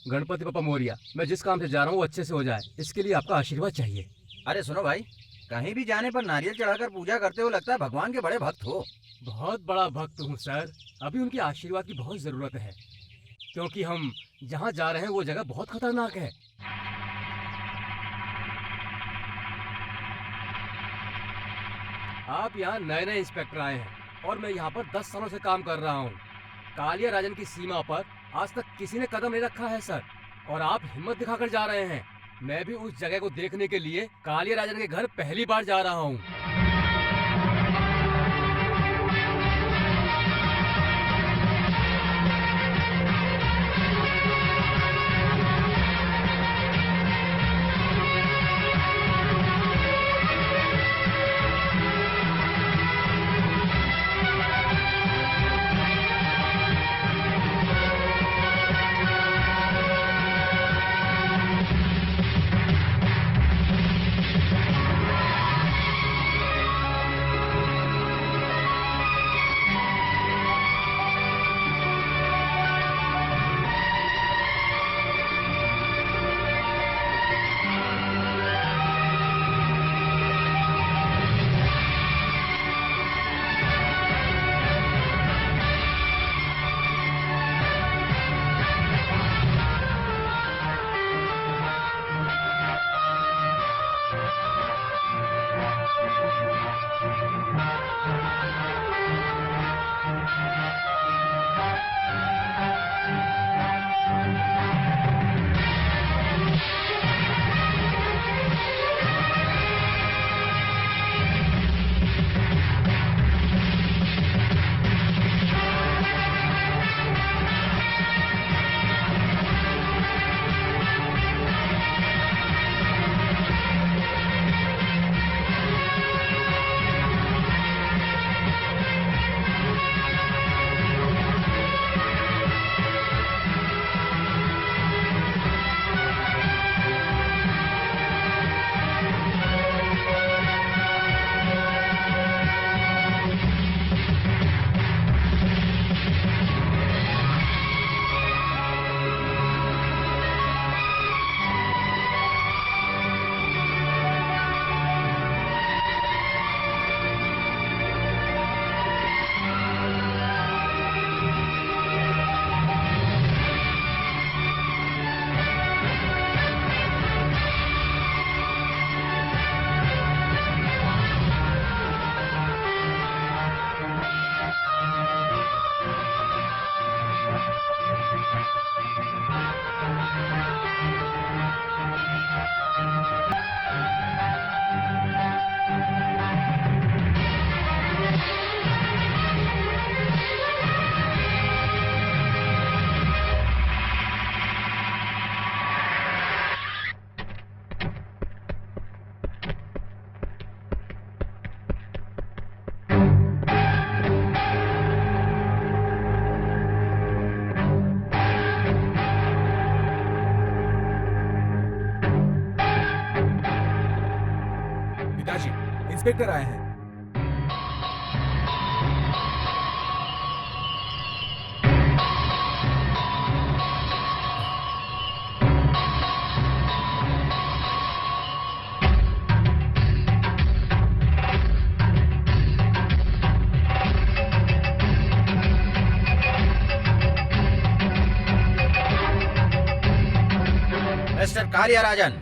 गणपति बप्पा मोरिया। मैं जिस काम से जा रहा हूँ वो अच्छे से हो जाए, इसके लिए आपका आशीर्वाद चाहिए। अरे सुनो भाई, कहीं भी जाने पर नारियल चढ़ाकर पूजा करते हो, लगता है भगवान के बड़े भक्त हो। बहुत बड़ा भक्त हूँ सर। अभी उनके आशीर्वाद की बहुत ज़रूरत है, क्योंकि हम जहाँ जा रहे हैं वो जगह बहुत खतरनाक है। आप यहाँ नए नए इंस्पेक्टर आए हैं और मैं यहाँ पर 10 सालों से काम कर रहा हूँ। कालिया राजन की सीमा पर आज तक किसी ने कदम नहीं रखा है सर, और आप हिम्मत दिखाकर जा रहे हैं। मैं भी उस जगह को देखने के लिए कालिया राजन के घर पहली बार जा रहा हूँ। पिताजी, इंस्पेक्टर आए हैं। मिस्टर कालिया राजन।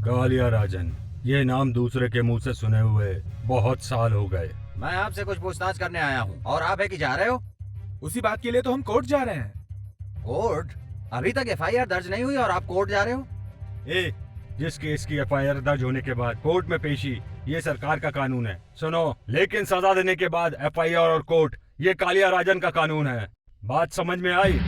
कालिया राजन, ये नाम दूसरे के मुंह से सुने हुए बहुत साल हो गए। मैं आपसे कुछ पूछताछ करने आया हूँ। और आप है कि जा रहे हो? उसी बात के लिए तो हम कोर्ट जा रहे हैं। कोर्ट? अभी तक एफआईआर दर्ज नहीं हुई और आप कोर्ट जा रहे हो? जिस केस की एफआईआर दर्ज होने के बाद कोर्ट में पेशी, ये सरकार का कानून है। सुनो, लेकिन सजा देने के बाद एफआईआर और कोर्ट, ये कालिया राजन का कानून है। बात समझ में आई?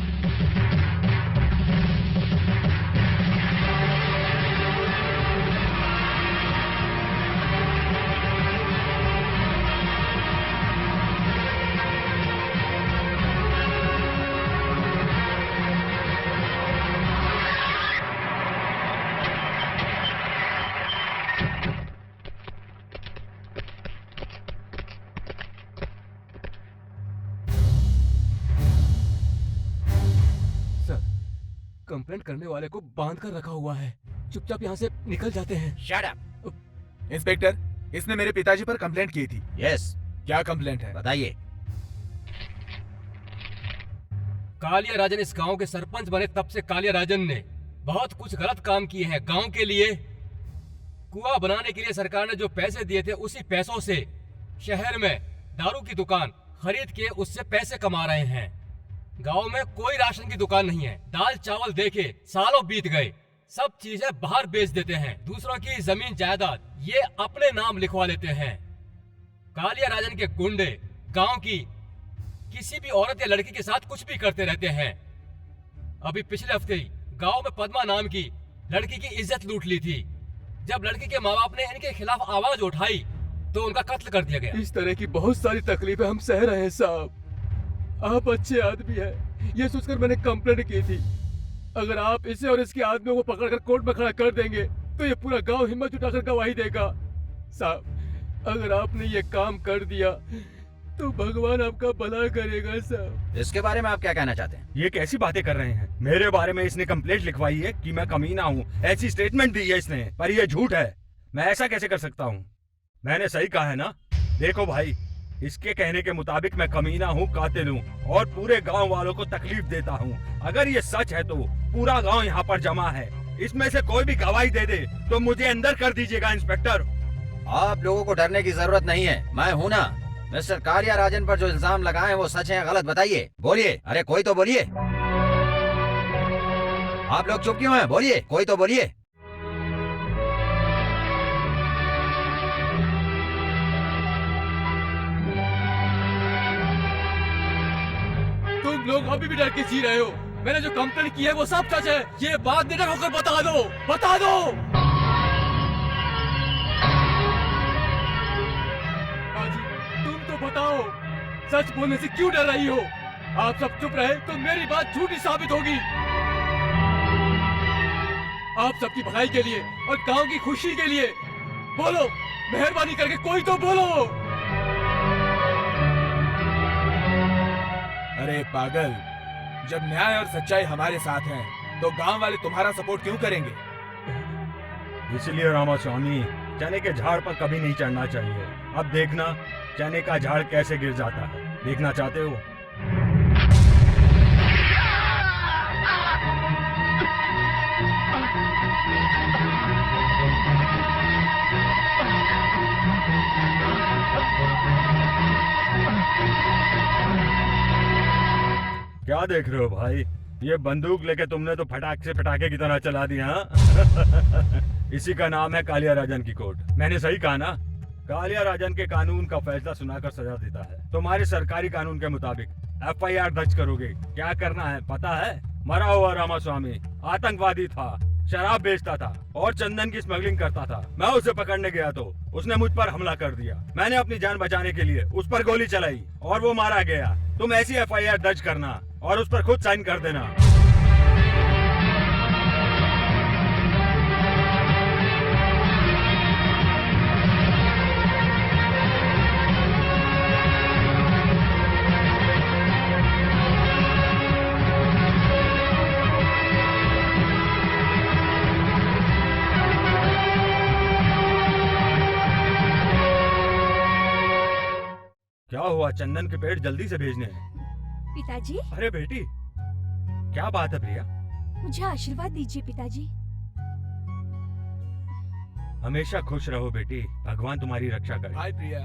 कंप्लेंट करने वाले को बांध कर रखा हुआ है। चुपचाप यहाँ से निकल जाते हैं। Shut up. इंस्पेक्टर, इसने मेरे पिताजी पर कंप्लेंट की थी। यस, क्या कंप्लेंट है? बताइए। कालिया राजन इस गांव के सरपंच बने तब से कालिया राजन ने बहुत कुछ गलत काम किए हैं। गांव के लिए कुआं बनाने के लिए सरकार ने जो पैसे दिए थे, उसी पैसों से शहर में दारू की दुकान खरीद के उससे पैसे कमा रहे हैं। गांव में कोई राशन की दुकान नहीं है। दाल चावल देके सालों बीत गए, सब चीजें बाहर बेच देते हैं। दूसरों की जमीन जायदाद ये अपने नाम लिखवा लेते हैं। कालिया राजन के गुंडे गांव की किसी भी औरत या लड़की के साथ कुछ भी करते रहते हैं। अभी पिछले हफ्ते ही गांव में पद्मा नाम की लड़की की इज्जत लूट ली थी। जब लड़की के माँ बाप ने इनके खिलाफ आवाज उठाई तो उनका कत्ल कर दिया गया। इस तरह की बहुत सारी तकलीफें हम सह रहे हैं साहब। आप अच्छे आदमी हैं, ये सोचकर मैंने कंप्लेंट की थी। अगर आप इसे और इसके आदमियों को पकड़कर कोर्ट में खड़ा कर देंगे तो ये पूरा गांव हिम्मत जुटाकर गवाही देगा। साहब, अगर आपने ये काम कर दिया तो भगवान आपका भला करेगा साहब। इसके बारे में आप क्या कहना चाहते हैं? ये कैसी बातें कर रहे हैं? मेरे बारे में इसने कंप्लेंट लिखवाई है कि मैं कमीना हूँ, ऐसी स्टेटमेंट दी है इसने, पर ये झूठ है। मैं ऐसा कैसे कर सकता हूँ? मैंने सही कहा है ना? देखो भाई, इसके कहने के मुताबिक मैं कमीना हूँ, कातिल हूँ और पूरे गांव वालों को तकलीफ देता हूँ। अगर ये सच है तो पूरा गांव यहाँ पर जमा है। इसमें से कोई भी गवाही दे दे तो मुझे अंदर कर दीजिएगा इंस्पेक्टर। आप लोगों को डरने की जरूरत नहीं है, मैं हूँ ना। मिस्टर कालिया राजन पर जो इल्जाम लगाए वो सच है या गलत, बताइए। बोलिए, अरे कोई तो बोलिए। आप लोग चुप क्यों हैं? बोलिए, कोई तो बोलिए। तुम लोग अभी भी डर के जी रहे हो। मैंने जो कंप्लेंट की है वो सब सच है। ये बात निडर होकर बता दो, बता दो। बाजी, तुम तो बताओ, सच बोलने से क्यों डर रही हो? आप सब चुप रहे तो मेरी बात झूठी साबित होगी। आप सबकी भलाई के लिए और गांव की खुशी के लिए बोलो, मेहरबानी करके कोई तो बोलो। अरे पागल, जब न्याय और सच्चाई हमारे साथ है तो गांव वाले तुम्हारा सपोर्ट क्यों करेंगे? इसलिए रामास्वामी, चने के झाड़ पर कभी नहीं चढ़ना चाहिए। अब देखना चने का झाड़ कैसे गिर जाता है। देखना चाहते हो? क्या देख रहे हो भाई? ये बंदूक लेके तुमने तो फटाक से पटाखे की तरह चला दिया। हाँ? इसी का नाम है कालिया राजन की कोर्ट। मैंने सही कहा ना? कालिया राजन के कानून का फैसला सुनाकर सजा देता है। तुम्हारे सरकारी कानून के मुताबिक FIR दर्ज करोगे। क्या करना है पता है? मरा हुआ रामास्वामी आतंकवादी था, शराब बेचता था और चंदन की स्मगलिंग करता था। मैं उसे पकड़ने गया तो उसने मुझ पर हमला कर दिया। मैंने अपनी जान बचाने के लिए उस पर गोली चलाई और वो मारा गया। तुम ऐसी FIR दर्ज करना और उस पर खुद साइन कर देना। क्या हुआ? चंदन के पेड़ जल्दी से भेजने हैं। पिताजी, अरे बेटी, क्या बात है प्रिया? मुझे आशीर्वाद दीजिए पिताजी। हमेशा खुश रहो बेटी, भगवान तुम्हारी रक्षा करे। Hi Priya,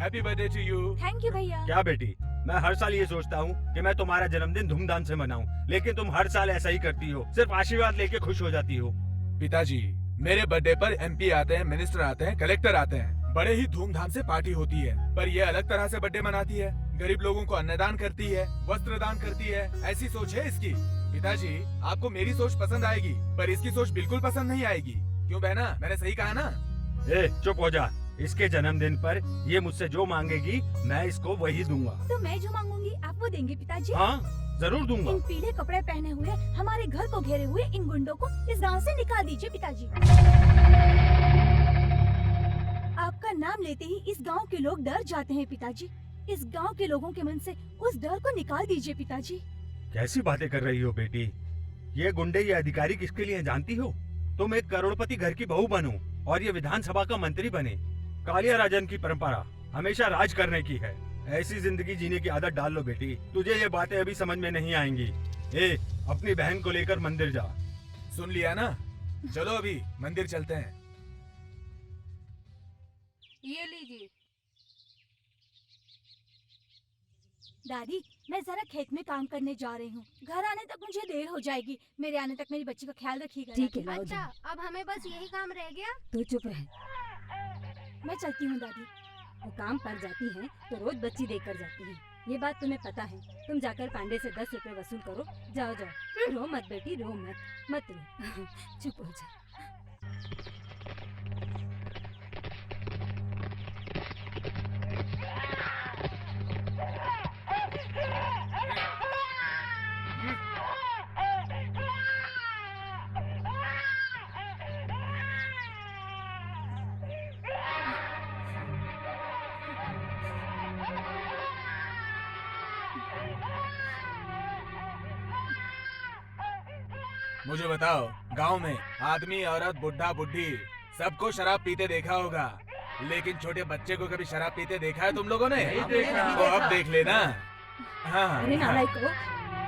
happy birthday to you. Thank you भैया। क्या बेटी, मैं हर साल ये सोचता हूँ कि मैं तुम्हारा जन्मदिन धूमधाम से मनाऊं, लेकिन तुम हर साल ऐसा ही करती हो, सिर्फ आशीर्वाद लेके खुश हो जाती हो। पिताजी, मेरे बर्थडे पर MP आते हैं, मिनिस्टर आते हैं, कलेक्टर आते हैं, बड़े ही धूमधाम से पार्टी होती है। पर ये अलग तरह से बर्थडे मनाती है, गरीब लोगों को अन्नदान करती है, वस्त्र दान करती है। ऐसी सोच है इसकी। पिताजी, आपको मेरी सोच पसंद आएगी पर इसकी सोच बिल्कुल पसंद नहीं आएगी। क्यों बहना, मैंने सही कहा ना? ए, चुप हो जा। इसके जन्मदिन पर ये मुझसे जो मांगेगी मैं इसको वही दूंगा। तो मैं जो मांगूंगी आप वो देंगे पिताजी? हाँ, जरूर दूंगा। इन पीले कपड़े पहने हुए हमारे घर को घेरे हुए इन गुंडों को इस गांव से निकाल दीजिए पिताजी। आपका नाम लेते ही इस गांव के लोग डर जाते हैं पिताजी। इस गांव के लोगों के मन से उस डर को निकाल दीजिए पिताजी। कैसी बातें कर रही हो बेटी? ये गुंडे, ये अधिकारी किसके लिए हैं जानती हो? तुम एक करोड़पति घर की बहू बनो और ये विधानसभा का मंत्री बने। कालिया राजन की परंपरा हमेशा राज करने की है। ऐसी जिंदगी जीने की आदत डाल लो बेटी। तुझे ये बातें अभी समझ में नहीं आएंगी। ए, अपनी बहन को लेकर मंदिर जा। सुन लिया ना? चलो अभी मंदिर चलते हैं। ये लीजिए। दादी, मैं जरा खेत में काम करने जा रही हूँ। घर आने तक मुझे देर हो जाएगी। मेरे आने तक मेरी बच्ची का ख्याल रखिएगा। ठीक है, दादी। अच्छा अब हमें बस यही काम रह गया। तू चुप रह। मैं चलती हूँ दादी। वो काम पर जाती हैं तो रोज बच्ची देकर जाती हैं। ये बात तुम्हें पता है। तुम जाकर पांडे से 10 रुपए वसूल करो। जाओ जाओ, रो मत बेटी, रो मत रो। चुप हो जा। मुझे बताओ, गांव में आदमी, औरत, बुढ़ा, बुढ़ी सबको शराब पीते देखा होगा, लेकिन छोटे बच्चे को कभी शराब पीते देखा है तुम लोगों ने? नहीं देखा। तो अब देख लेना। हाँ अरे नालायको,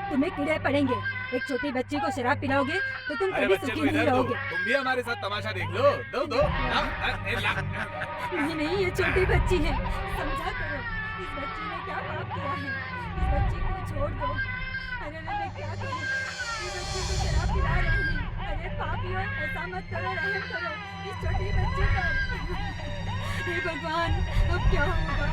तुम्हें कीड़े पड़ेंगे। एक छोटी बच्ची को शराब पिलाओगे तो तुम अरे कभी बच्चे सुखी को नहीं इधर दो, रहोगे। तुम भी हमारे साथ तमाशा देख लो। दो दो ये नहीं, ये छोटी बच्ची है। समझा करो, इस बच्ची ने क्या पाप किया है। इस बच्ची को छोड़ दो। अरे मैं क्या करूं? इस बच्ची को शराब पिला रही है। अरे पापियों, ऐसा मत करो, रहम करो इस छोटी बच्ची पर। हे भगवान, अब क्या होगा?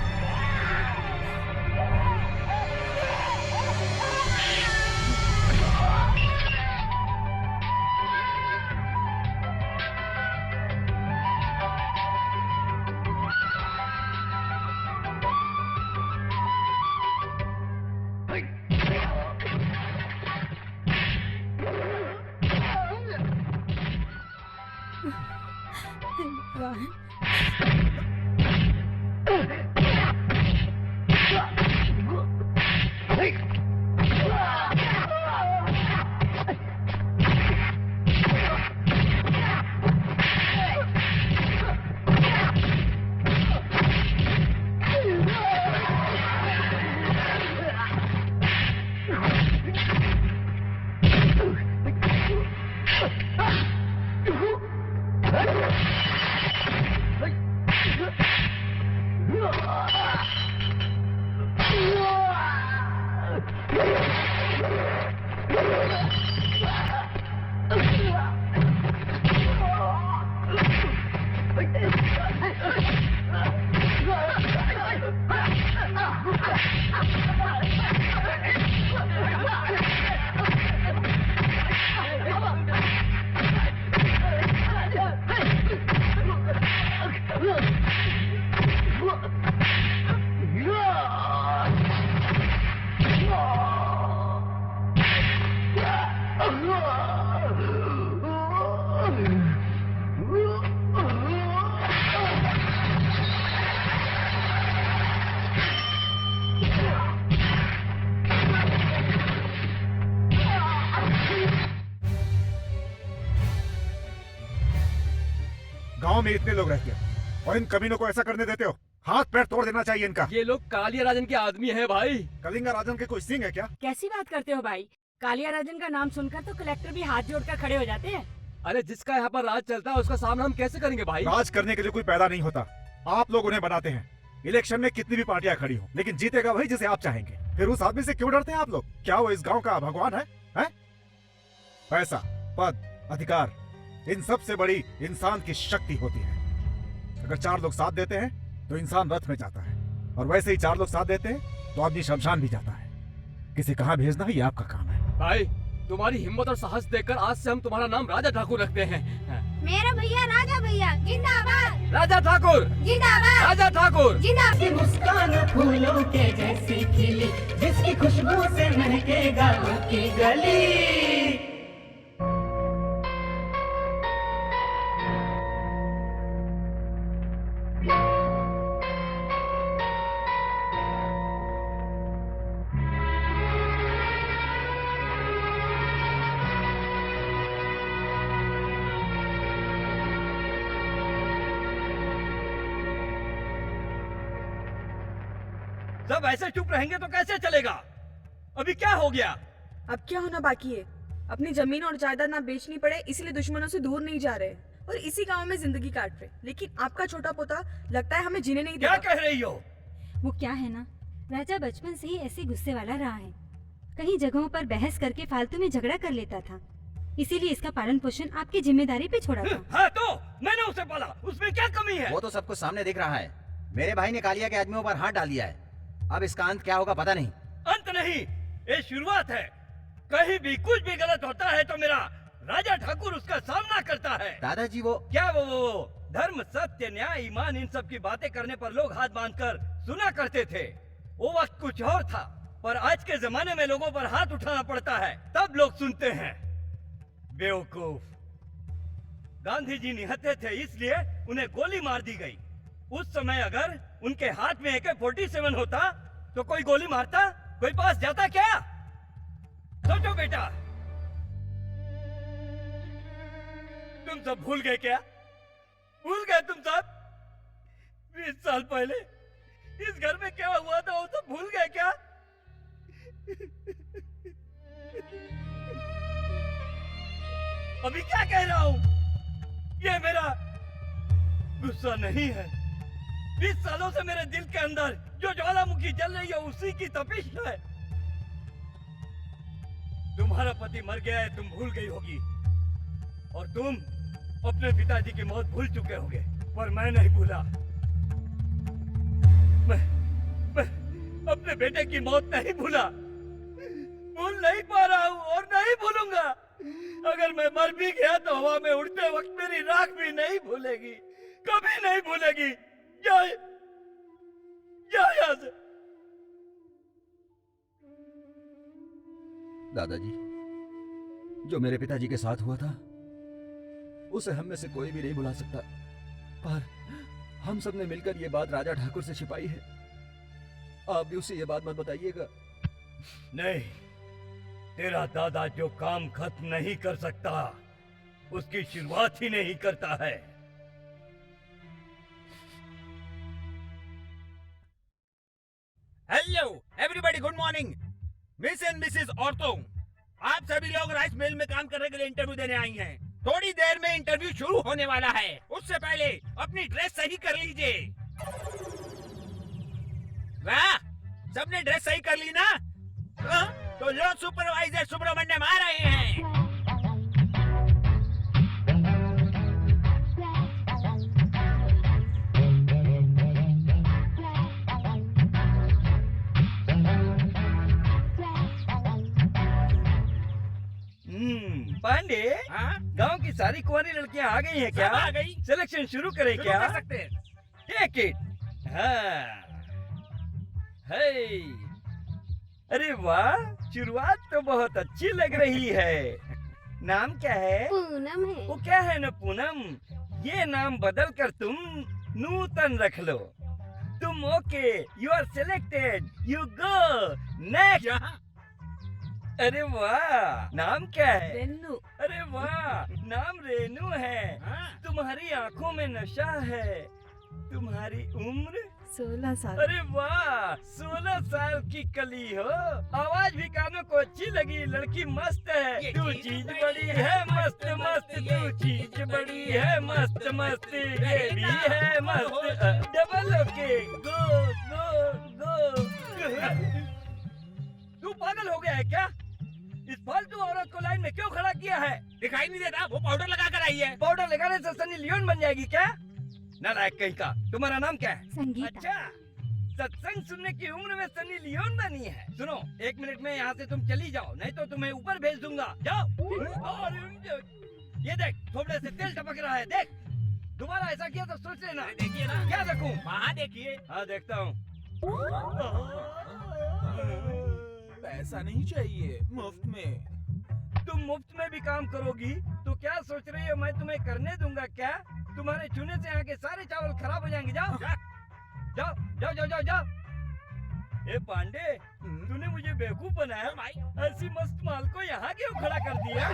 गांव में इतने लोग रहते हैं और इन कमीनों को ऐसा करने देते हो? हाथ पैर तोड़ देना चाहिए इनका। ये लोग कालिया राजन के आदमी है भाई। कलिंगा राजन के कोई सिंह है क्या? कैसी बात करते हो भाई? कालिया राजन का नाम सुनकर तो कलेक्टर भी हाथ जोड़कर खड़े हो जाते हैं। अरे जिसका यहाँ पर राज चलता है उसका सामना हम कैसे करेंगे भाई? राज करने के लिए कोई पैदा नहीं होता, आप लोग उन्हें बनाते हैं। इलेक्शन में कितनी भी पार्टियां खड़ी हो, लेकिन जीतेगा वही जिसे आप चाहेंगे। फिर उस आदमी से क्यों डरते हैं आप लोग? क्या वो इस गांव का भगवान है? पैसा, पद, अधिकार, इन सब से बड़ी इंसान की शक्ति होती है। अगर 4 लोग साथ देते हैं तो इंसान रथ में जाता है, और वैसे ही 4 लोग साथ देते हैं तो आदमी शमशान भी जाता है। किसे कहाँ भेजना ये आपका काम है। भाई तुम्हारी हिम्मत और साहस देखकर आज से हम तुम्हारा नाम राजा ठाकुर रखते हैं। मेरा भैया राजा भैया जिंदाबाद। राजा ठाकुर जिंदाबाद। राजा ठाकुर। जिंदाबाद। मुस्कान फूलों के जैसी खिली, जिसकी खुशबू से महके गाँव की गली। सब ऐसे चुप रहेंगे तो कैसे चलेगा? अभी क्या हो गया? अब क्या होना बाकी है? अपनी जमीन और जायदाद ना बेचनी पड़े इसलिए दुश्मनों से दूर नहीं जा रहे और इसी गांव में जिंदगी काट रहे। लेकिन आपका छोटा पोता लगता है हमें जीने नहीं क्या देता। कह रही हो? वो क्या है ना, राजा बचपन से ही ऐसे गुस्से वाला रहा है। कहीं जगहों पर बहस करके फालतू में झगड़ा कर लेता था, इसीलिए इसका पालन पोषण आपकी जिम्मेदारी पे छोड़ा था। हाँ तो मैंने उसे पाला, उसमें क्या कमी है? वो तो सब कुछ सामने दिख रहा है। मेरे भाई ने कालिया के आदमियों पर हाथ डाल दिया है। अब इसका अंत क्या होगा पता नहीं। अंत नहीं, ये शुरुआत है। कहीं भी कुछ भी गलत होता है तो मेरा राजा ठाकुर उसका सामना करता है। दादाजी वो क्या वो धर्म, सत्य, न्याय, ईमान, इन सब की बातें करने पर लोग हाथ बांधकर सुना करते थे। वो वक्त कुछ और था, पर आज के जमाने में लोगों पर हाथ उठाना पड़ता है तब लोग सुनते हैं। बेवकूफ। गांधी जी निहत्थे थे इसलिए उन्हें गोली मार दी गई। उस समय अगर उनके हाथ में AK-47 होता तो कोई गोली मारता? कोई पास जाता क्या? सोचो बेटा, तुम सब भूल गए क्या? भूल गए तुम सब? 20 साल पहले इस घर में क्या हुआ था वो सब भूल गए क्या? अभी क्या कह रहा हूं? ये मेरा गुस्सा नहीं है। 20 सालों से मेरे दिल के अंदर जो ज्वालामुखी जल रही है उसी की तपिश है। तुम्हारा पति मर गया है, तुम भूल गई होगी, और तुम अपने पिताजी की मौत भूल चुके होगे, पर मैं नहीं भूला। मैं अपने बेटे की मौत नहीं भूला, भूल नहीं पा रहा हूं और नहीं भूलूंगा। अगर मैं मर भी गया तो हवा में उड़ते वक्त मेरी राख भी नहीं भूलेगी, कभी नहीं भूलेगी। जा यहाँ से। दादाजी, जो मेरे पिताजी के साथ हुआ था उसे हम में से कोई भी नहीं भुला सकता, पर हम सब ने मिलकर ये बात राजा ठाकुर से छिपाई है। आप भी उसे ये बात मत बताइएगा। नहीं, तेरा दादा जो काम खत्म नहीं कर सकता उसकी शुरुआत ही नहीं करता है। Hello everybody, good morning. Miss and Mrs औरतों, आप सभी लोग राइस मिल में काम करने के लिए इंटरव्यू देने आई हैं। थोड़ी देर में इंटरव्यू शुरू होने वाला है, उससे पहले अपनी ड्रेस सही कर लीजिए। वाह, सबने ड्रेस सही कर ली ना? तो लो, सुपरवाइजर सुब्रमण्यम आ रहे हैं। पांडे, गांव की सारी कुंवारी लड़कियां आ गई हैं क्या? आ गई। सिलेक्शन शुरू करें क्या? कर सकते हैं। Take it. हाँ, हे, अरे वाह, शुरुआत तो बहुत अच्छी लग रही है। नाम क्या है? पूनम है। वो क्या है ना पूनम, ये नाम बदल कर तुम नूतन रख लो। तुम okay, you are selected, you go next. अरे वाह, नाम क्या है? रेनू। अरे वाह, नाम रेनू है। तुम्हारी आंखों में नशा है। तुम्हारी उम्र? 16 साल। अरे वाह, 16 साल की कली हो। आवाज भी कानों को अच्छी लगी, लड़की मस्त है। तू चीज बड़ी है मस्त मस्त, तू चीज बड़ी है मस्त मस्त, ये भी है मस्त। डबल ओके, गो गो गो। तू पागल हो गया है क्या? इस फालतू औरत को लाइन में क्यों खड़ा किया है? दिखाई नहीं देता? वो पाउडर लगा कर आई है। पाउडर लगाने से सनी लियोन बन जाएगी क्या? नालायक कहीं का। तुम्हारा नाम क्या है? संगीता। अच्छा, सत्संग सुनने की उम्र में सनी लियोन बनी है। सुनो, 1 मिनट में यहाँ से तुम चली जाओ, नहीं तो तुम्हें ऊपर भेज दूंगा। जाओ। और ये देख, थोड़े से तेल टपक रहा है, देख। दोबारा ऐसा किया तो सोच लेना। देखिए ना। क्या देखूं? वहाँ देखिए। हाँ, देखता हूँ। पैसा नहीं चाहिए, मुफ्त में। तुम मुफ्त में भी काम करोगी तो क्या सोच रही हो मैं तुम्हें करने दूंगा क्या? तुम्हारे चूने से यहाँ के सारे चावल खराब हो जाएंगे। जाओ जाओ जाओ जाओ जाओ जाओ। ए पांडे, तूने मुझे बेवकूफ बनाया भाई। ऐसी मस्त माल को यहाँ क्यों खड़ा कर दिया?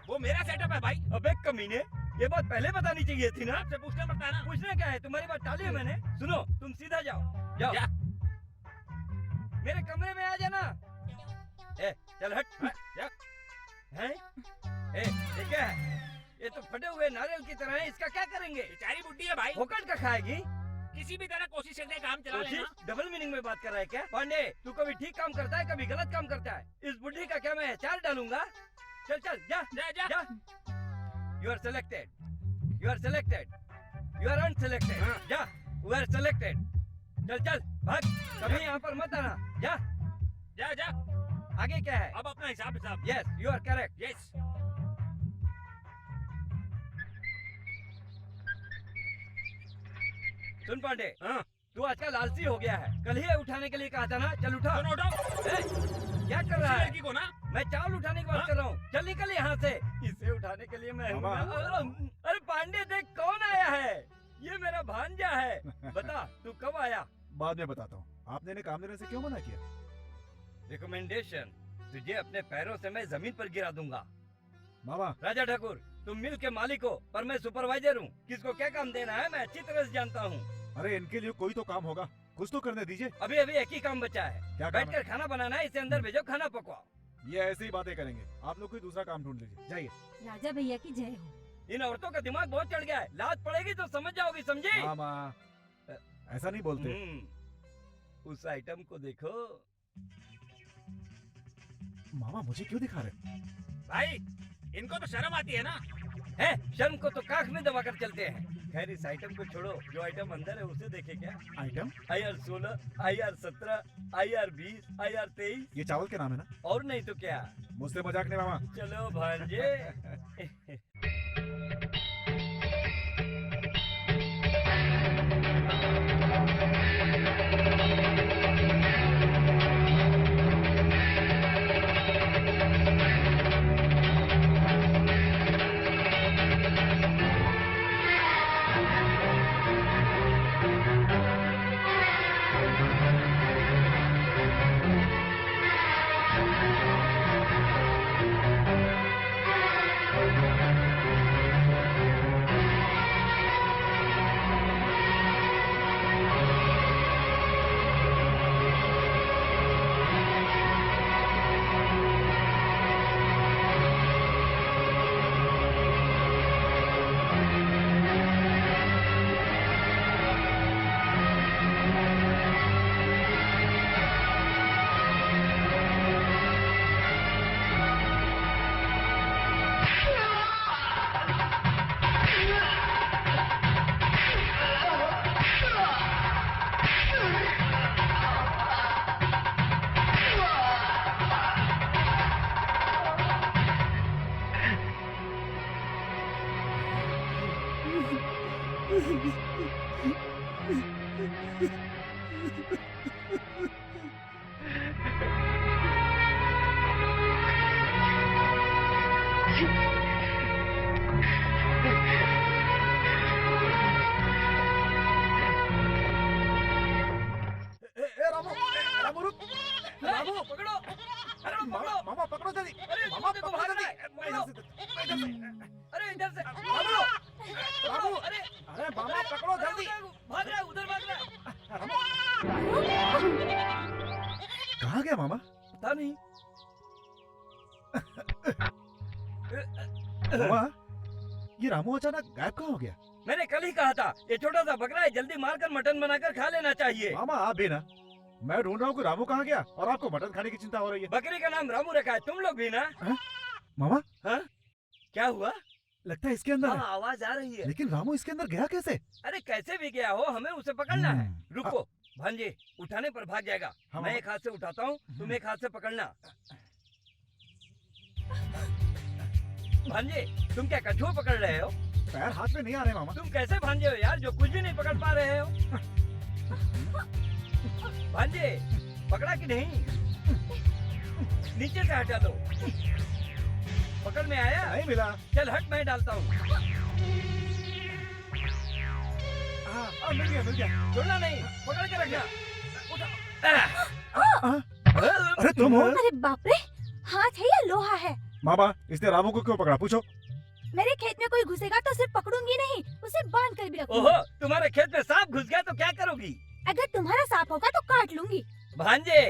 वो मेरा सेटअप है भाई। अबे कमीने, ये बात पहले बतानी चाहिए थी ना। आपसे पूछना पड़ता है ना। पूछना क्या है, तुम्हारी बात टाली है मैंने। सुनो, तुम सीधा जाओ। जाओ। मेरे कमरे में आ जाना। ए, चल हट। हैं? ए, ये क्या है? ये तो फटे हुए नारियल की तरह है, इसका क्या करेंगे? बेचारी बुड्ढी है भाई, फोकट का खाएगी। किसी भी तरह कोशिश करके काम चला लेना। डबल मीनिंग में बात कर रहा है क्या? पांडे, तू कभी ठीक काम करता है, कभी गलत काम करता है। इस बुढ़ी का क्या मैं अचार डालूंगा? चल चल जा जा जा, जा। You are selected. You are selected. You are unselected. जा, you are selected. चल चल भाग, कभी यहाँ पर मत आना। जा जा जा। आगे क्या है? अब अपना हिसाब। Yes, you are correct. Yes. सुन पांडे, तू आजकल आलसी हो गया है। कल ही उठाने के लिए कहा था ना, चल उठा। क्या कर रहा है? लड़की को ना मैं चावल उठाने की बात कर रहा हूँ। चल निकल यहाँ से। इसे उठाने के लिए मैं हूँ ना। अरे पांडे देख कौन आया है, ये मेरा भांजा है। बता तू कब आया? बाद में बताता हूँ। आपने इन्हें काम देने से क्यों मना किया? रिकमेंडेशन, तुझे अपने पैरों से मैं जमीन पर गिरा दूंगा। मामा, राजा ठाकुर, तुम मिल के मालिक हो, पर मैं सुपरवाइजर हूँ। किसको क्या काम देना है मैं अच्छी तरह से जानता हूँ। अरे इनके लिए कोई तो काम होगा, कुछ तो करने दीजिए। अभी अभी एक ही काम बचा है, क्या काम है? बैठकर खाना बनाना है। इसे अंदर भेजो, खाना पकवाओ। ये ऐसे ही बातें करेंगे, आप लोग कोई दूसरा काम ढूंढ लीजिए, जाइए। राजा भैया की जय हो। इन औरतों का दिमाग बहुत चढ़ गया है, लात पड़ेगी तो समझ जाओगी, समझे? मामा, ऐसा नहीं बोलते। उस आइटम को देखो। मामा मुझे क्यों दिखा रहे? भाई इनको तो शर्म आती है ना। है, शर्म को तो काख में दबाकर चलते हैं। खैर इस आइटम को छोड़ो, जो आइटम अंदर है उसे देखे क्या? Item? IR 16, IR 17, IR 20, IR 23। ये चावल के नाम है ना? और नहीं तो क्या। मुझसे मजाक नहीं मामा। चलो भांजे। मामा पकड़ो जल्दी। मामा पकड़ो जल्दी। अरे इधर से रामू, अरे मामा पकड़ो जल्दी। भाग रहा है, उधर भाग रहा है। कहाँ गया मामा? पता नहीं। मामा, ये रामू अचानक गायब कहाँ हो गया? मैंने कल ही कहा था, ये छोटा सा बकरा है, जल्दी मारकर मटन बनाकर खा लेना चाहिए। मामा आप भी ना, मैं ढूंढ रहा हूँ कि रामू कहाँ गया और आपको मटन खाने की चिंता हो रही है। बकरी का नाम रामू रखा है, तुम लोग भी ना? मामा, हाँ? क्या हुआ? लगता है इसके अंदर है। आवाज आ रही है। लेकिन रामू इसके अंदर गया कैसे? अरे कैसे भी गया हो, हमें उसे पकड़ना है। रुको भांजे, उठाने पर भाग जाएगा। मैं एक हाथ से उठाता हूँ, तुम एक हाथ से पकड़ना। भांजे, तुम क्या कछुआ पकड़ रहे हो? पैर हाथ में नहीं आ रहे मामा। तुम कैसे भांजे हो यार, जो कुछ भी नहीं पकड़ पा रहे हो? भांजे, पकड़ा कि नहीं? नीचे से हटा लो। पकड़ में आया? नहीं मिला। चल हट, मैं डालता हूँ। मिल गया मिल गया। छोड़ना नहीं, पकड़ के रखना। अरे तुम हो? अरे बाप रे, हाथ है या लोहा है? मामा, इसने रामू को क्यों पकड़ा, पूछो। मेरे खेत में कोई घुसेगा तो सिर्फ पकड़ूंगी नहीं, उसे बांध कर भी रखूंगी। ओहो, तुम्हारे खेत में सांप घुस गया तो क्या करोगी? अगर तुम्हारा सांप होगा तो काट लूंगी। भांजे,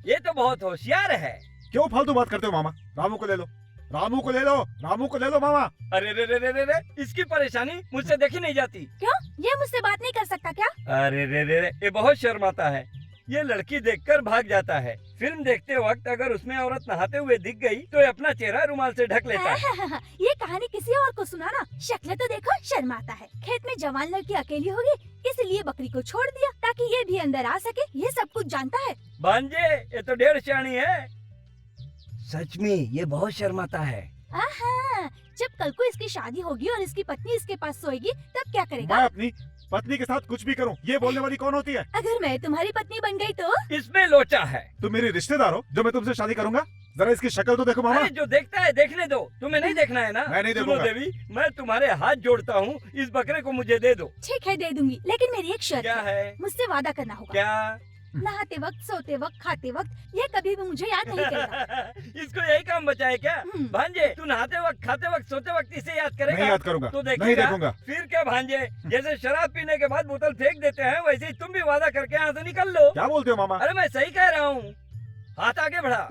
ये तो बहुत होशियार है। क्यों फालतू बात करते हो मामा? रामू को ले लो, रामू को ले लो, रामू को ले लो मामा। अरे रे रे रे रे रे, इसकी परेशानी मुझसे देखी नहीं जाती। क्यों? ये मुझसे बात नहीं कर सकता क्या? अरे रे रे रे, ये बहुत शर्माता है। ये लड़की देखकर भाग जाता है। फिल्म देखते वक्त अगर उसमें औरत नहाते हुए दिख गई तो ये अपना चेहरा रुमाल से ढक लेता है। ये कहानी किसी और को सुनाना। शक्ल तो देखो, शर्माता है। खेत में जवान लड़की अकेली होगी, इसलिए बकरी को छोड़ दिया ताकि ये भी अंदर आ सके। ये सब कुछ जानता है। भांजे, ये तो ढेर सियानी है। सच में ये बहुत शर्माता है। आहा, जब कल को इसकी शादी होगी और इसकी पत्नी इसके पास सोएगी तब क्या करेगा? मैं अपनी पत्नी के साथ कुछ भी करूं, ये बोलने वाली कौन होती है? अगर मैं तुम्हारी पत्नी बन गई तो? इसमें लोचा है। तुम मेरी रिश्तेदार हो जो मैं तुमसे शादी करूंगा? जरा इसकी शक्ल तो देखो मामा। अरे जो देखता है देखने दो, तुम्हें नहीं देखना है ना? मैं नहीं सुनो देखूंगा। देवी, मैं तुम्हारे हाथ जोड़ता हूँ, इस बकरे को मुझे दे दो। ठीक है, दे दूंगी, लेकिन मेरी एक शर्त क्या है? मुझसे वादा करना होगा। क्या? नहाते वक्त, सोते वक्त, खाते वक्त ये कभी भी मुझे याद नहीं करेगा। इसको यही काम बचा है क्या? भांजे, तू नहाते वक्त, खाते वक्त, सोते वक्त इसे याद करेगा? नहीं याद करूंगा, तो नहीं देखेगा? देखूंगा। फिर क्या भांजे, जैसे शराब पीने के बाद बोतल फेंक देते हैं वैसे ही तुम भी वादा करके यहाँ से निकल लो। क्या बोलते हो मामा? अरे मैं सही कह रहा हूँ। हाथ आगे बढ़ा।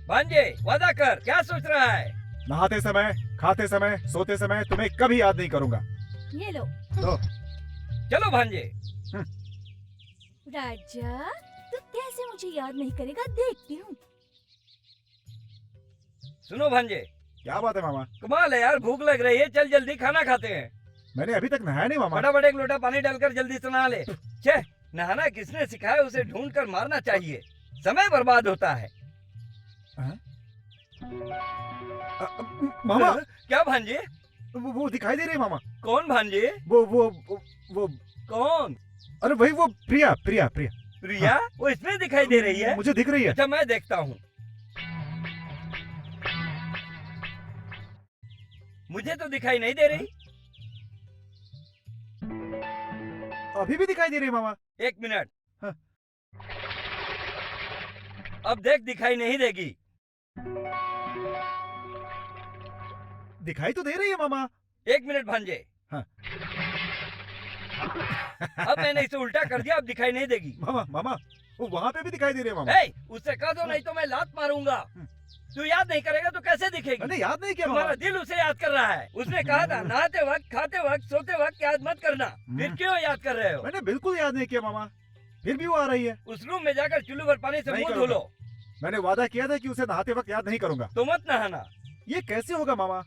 भांजे, वादा कर, क्या सोच रहा है? नहाते समय, खाते समय, सोते समय तुम्हें कभी याद नहीं करूंगा। ये लो। तो चलो भांजे। राजा, तू कैसे मुझे याद नहीं करेगा, देखती हूँ। सुनो भांजे। क्या बात है मामा? कमाल है यार, भूख लग रही है, चल जल्दी खाना खाते हैं। मैंने अभी तक नहाया नहीं मामा। फटाफट एक लोटा पानी डालकर जल्दी से नहा ले। छे, नहाना किसने सिखाया उसे ढूंढ कर मारना चाहिए, समय बर्बाद होता है। मामा क्या भांजे? वो दिखाई दे रही है मामा। कौन भांजे? वो कौन? अरे वही वो प्रिया प्रिया प्रिया प्रिया? वो इसमें दिखाई दे रही है? मुझे दिख रही है। अच्छा मैं देखता हूँ। मुझे तो दिखाई नहीं दे रही। अभी भी दिखाई दे रही है मामा। एक मिनट। अब देख, दिखाई नहीं देगी। दिखाई तो दे रही है मामा। एक मिनट भांजे। हाँ। अब मैंने इसे उल्टा कर दिया, अब दिखाई नहीं देगी। मामा मामा, वो वहाँ पे भी दिखाई दे रही है मामा। उससे कह दो नहीं तो मैं लात मारूंगा। तू याद नहीं करेगा तो कैसे दिखेगी? मैंने याद नहीं किया तुम्हारा मामा। दिल उसे याद कर रहा है। उसने कहा था नहाते वक्त, खाते वक्त, सोते वक्त याद मत करना। फिर क्यों याद कर रहे हो? मैंने बिल्कुल याद नहीं किया मामा, फिर भी वो आ रही है। उस रूम में जाकर चुल्लू भर पानी से मुंह धो लो। मैंने वादा किया था कि उसे नहाते वक्त याद नहीं करूंगा। तो मत नहाना। ये कैसे होगा मामा?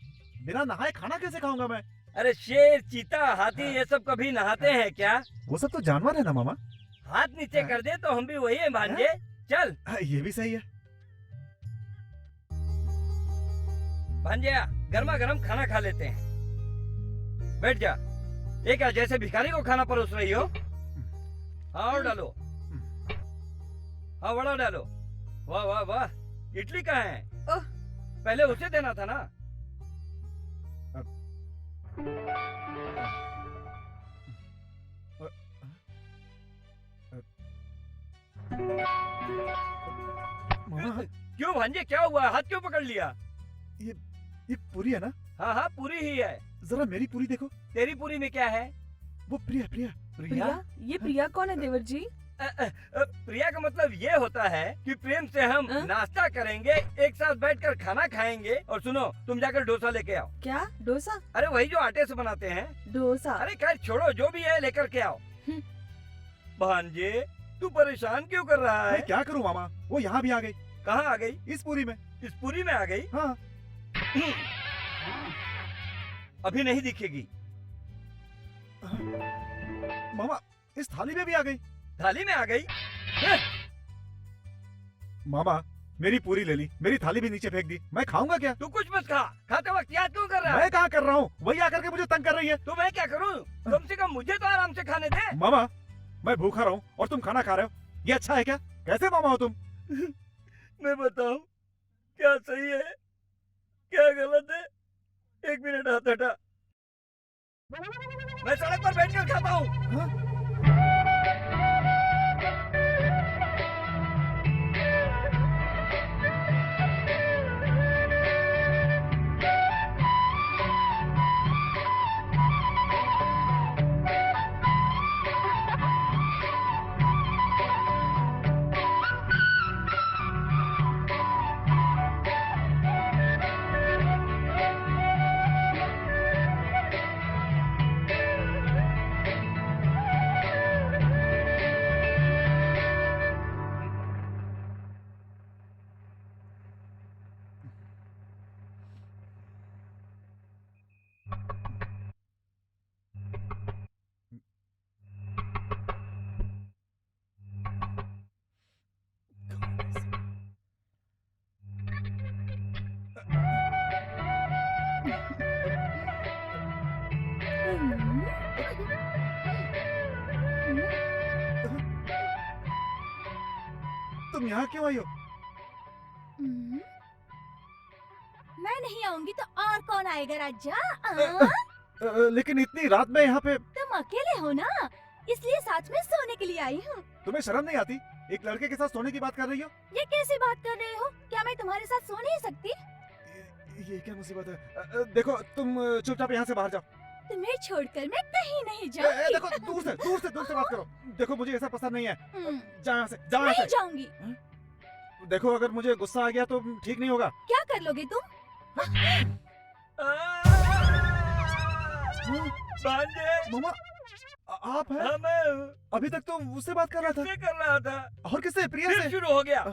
बिना नहाए खाना कैसे खाऊंगा मैं? अरे शेर, चीता, हाथी ये सब कभी नहाते हैं क्या? वो सब तो जानवर है ना मामा। हाथ नीचे कर दे तो हम भी वही है भांजे। चल। ये भी सही है। भांजे, गर्मा गर्म खाना खा लेते हैं। बैठ जा। ये क्या जैसे भिखारी को खाना परोस रही हो? हाँ और डालो। हाँ वड़ा डालो। वाह वाह वाह, इडली कहाँ है? पहले उसे देना था ना। क्यों भांजे, क्या हुआ? हाथ क्यों पकड़ लिया? ये पूरी है ना? हाँ हाँ पूरी ही है। जरा मेरी पूरी देखो। तेरी पूरी में क्या है? वो प्रिया प्रिया प्रिया? ये प्रिया कौन है देवर जी? प्रिया का मतलब ये होता है कि प्रेम से हम नाश्ता करेंगे, एक साथ बैठकर खाना खाएंगे। और सुनो, तुम जाकर डोसा लेके आओ। क्या डोसा? अरे वही जो आटे से बनाते हैं। डोसा? अरे खैर छोड़ो, जो भी है लेकर के आओ। भांजे, तू परेशान क्यों कर रहा है? मैं क्या करूं मामा, वो यहाँ भी आ गई। कहाँ आ गई? इस पूरी में। इस पूरी में आ गई? हाँ। अभी नहीं दिखेगी। मामा, इस थाली में भी आ गई। थाली में आ गई? मामा, मेरी पूरी ले ली, मेरी थाली भी नीचे फेंक दी। मैं खाऊंगा क्या? तू कुछ मत खा। खाते वक्त याद क्यों कर रहा है? मैं कहाँ कर रहा हूँ, वही आकर के मुझे तंग कर रही है। तो मैं क्या करूँ? कम से कम मुझे तो आराम से खाने दे। मामा, मैं भूखा रहा हूँ और तुम खाना खा रहे हो, ये अच्छा है क्या? कैसे मामा हो तुम? मैं बताऊं क्या सही है क्या गलत है? एक मिनट हाथ हटा। मैं सड़क पर बैठकर खाता हूँ। तुम यहाँ क्यों आई हो? मैं नहीं आऊंगी तो और कौन आएगा राजा? लेकिन इतनी रात में यहाँ पे तुम अकेले हो ना, इसलिए साथ में सोने के लिए आई हूँ। तुम्हें शर्म नहीं आती? एक लड़के के साथ सोने की बात कर रही हो? ये कैसी बात कर रहे हो? क्या मैं तुम्हारे साथ सो नहीं सकती? ये क्या मुसीबत है? देखो तुम चुपचाप यहाँ से बाहर जाओ। तुम्हें छोड़कर मैं कहीं नहीं देखो जाऊंगी। दूर से बात करो। देखो मुझे ऐसा पसंद नहीं है। जाओ यहाँ से, जाओ यहाँ नहीं से। जाऊंगी। देखो अगर मुझे गुस्सा आ गया तो ठीक नहीं होगा। क्या कर लोगे तुम? भांजे, मामा आप हैं? हाँ, मैं अभी तक तो उससे बात कर रहा था। किससे कर रहा था? और किससे? प्रिया फिर से। शुरू हो गया।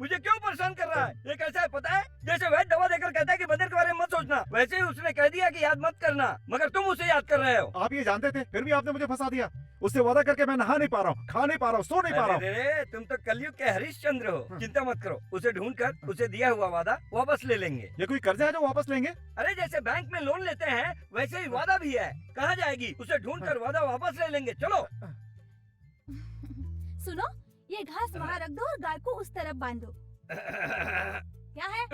मुझे क्यों परेशान कर रहा है? ये कैसा है पता है? जैसे वैद्य दवा देकर कहता है कि बदर के बारे में मत सोचना, वैसे ही उसने कह दिया कि याद मत करना, मगर तुम उसे याद कर रहे हो। आप ये जानते थे, फिर भी आपने मुझे फंसा दिया। उससे वादा करके मैं नहा नहीं पा रहा हूँ, खा नहीं पा रहा हूँ, सो नहीं पा रहा हूँ। अरे तुम तो कलयुग के हरिश्चंद्र हो। चिंता मत करो, उसे ढूंढ कर उसे दिया हुआ वादा वापस ले लेंगे। ये कोई कर्जा है जो वापस लेंगे? अरे जैसे बैंक में लोन लेते हैं वैसे ही वादा भी है। कहाँ जाएगी? उसे ढूंढ कर वादा वापस ले लेंगे। चलो। सुनो, ये घास वहाँ रख दो और गाय को उस तरफ बांधो। क्या है?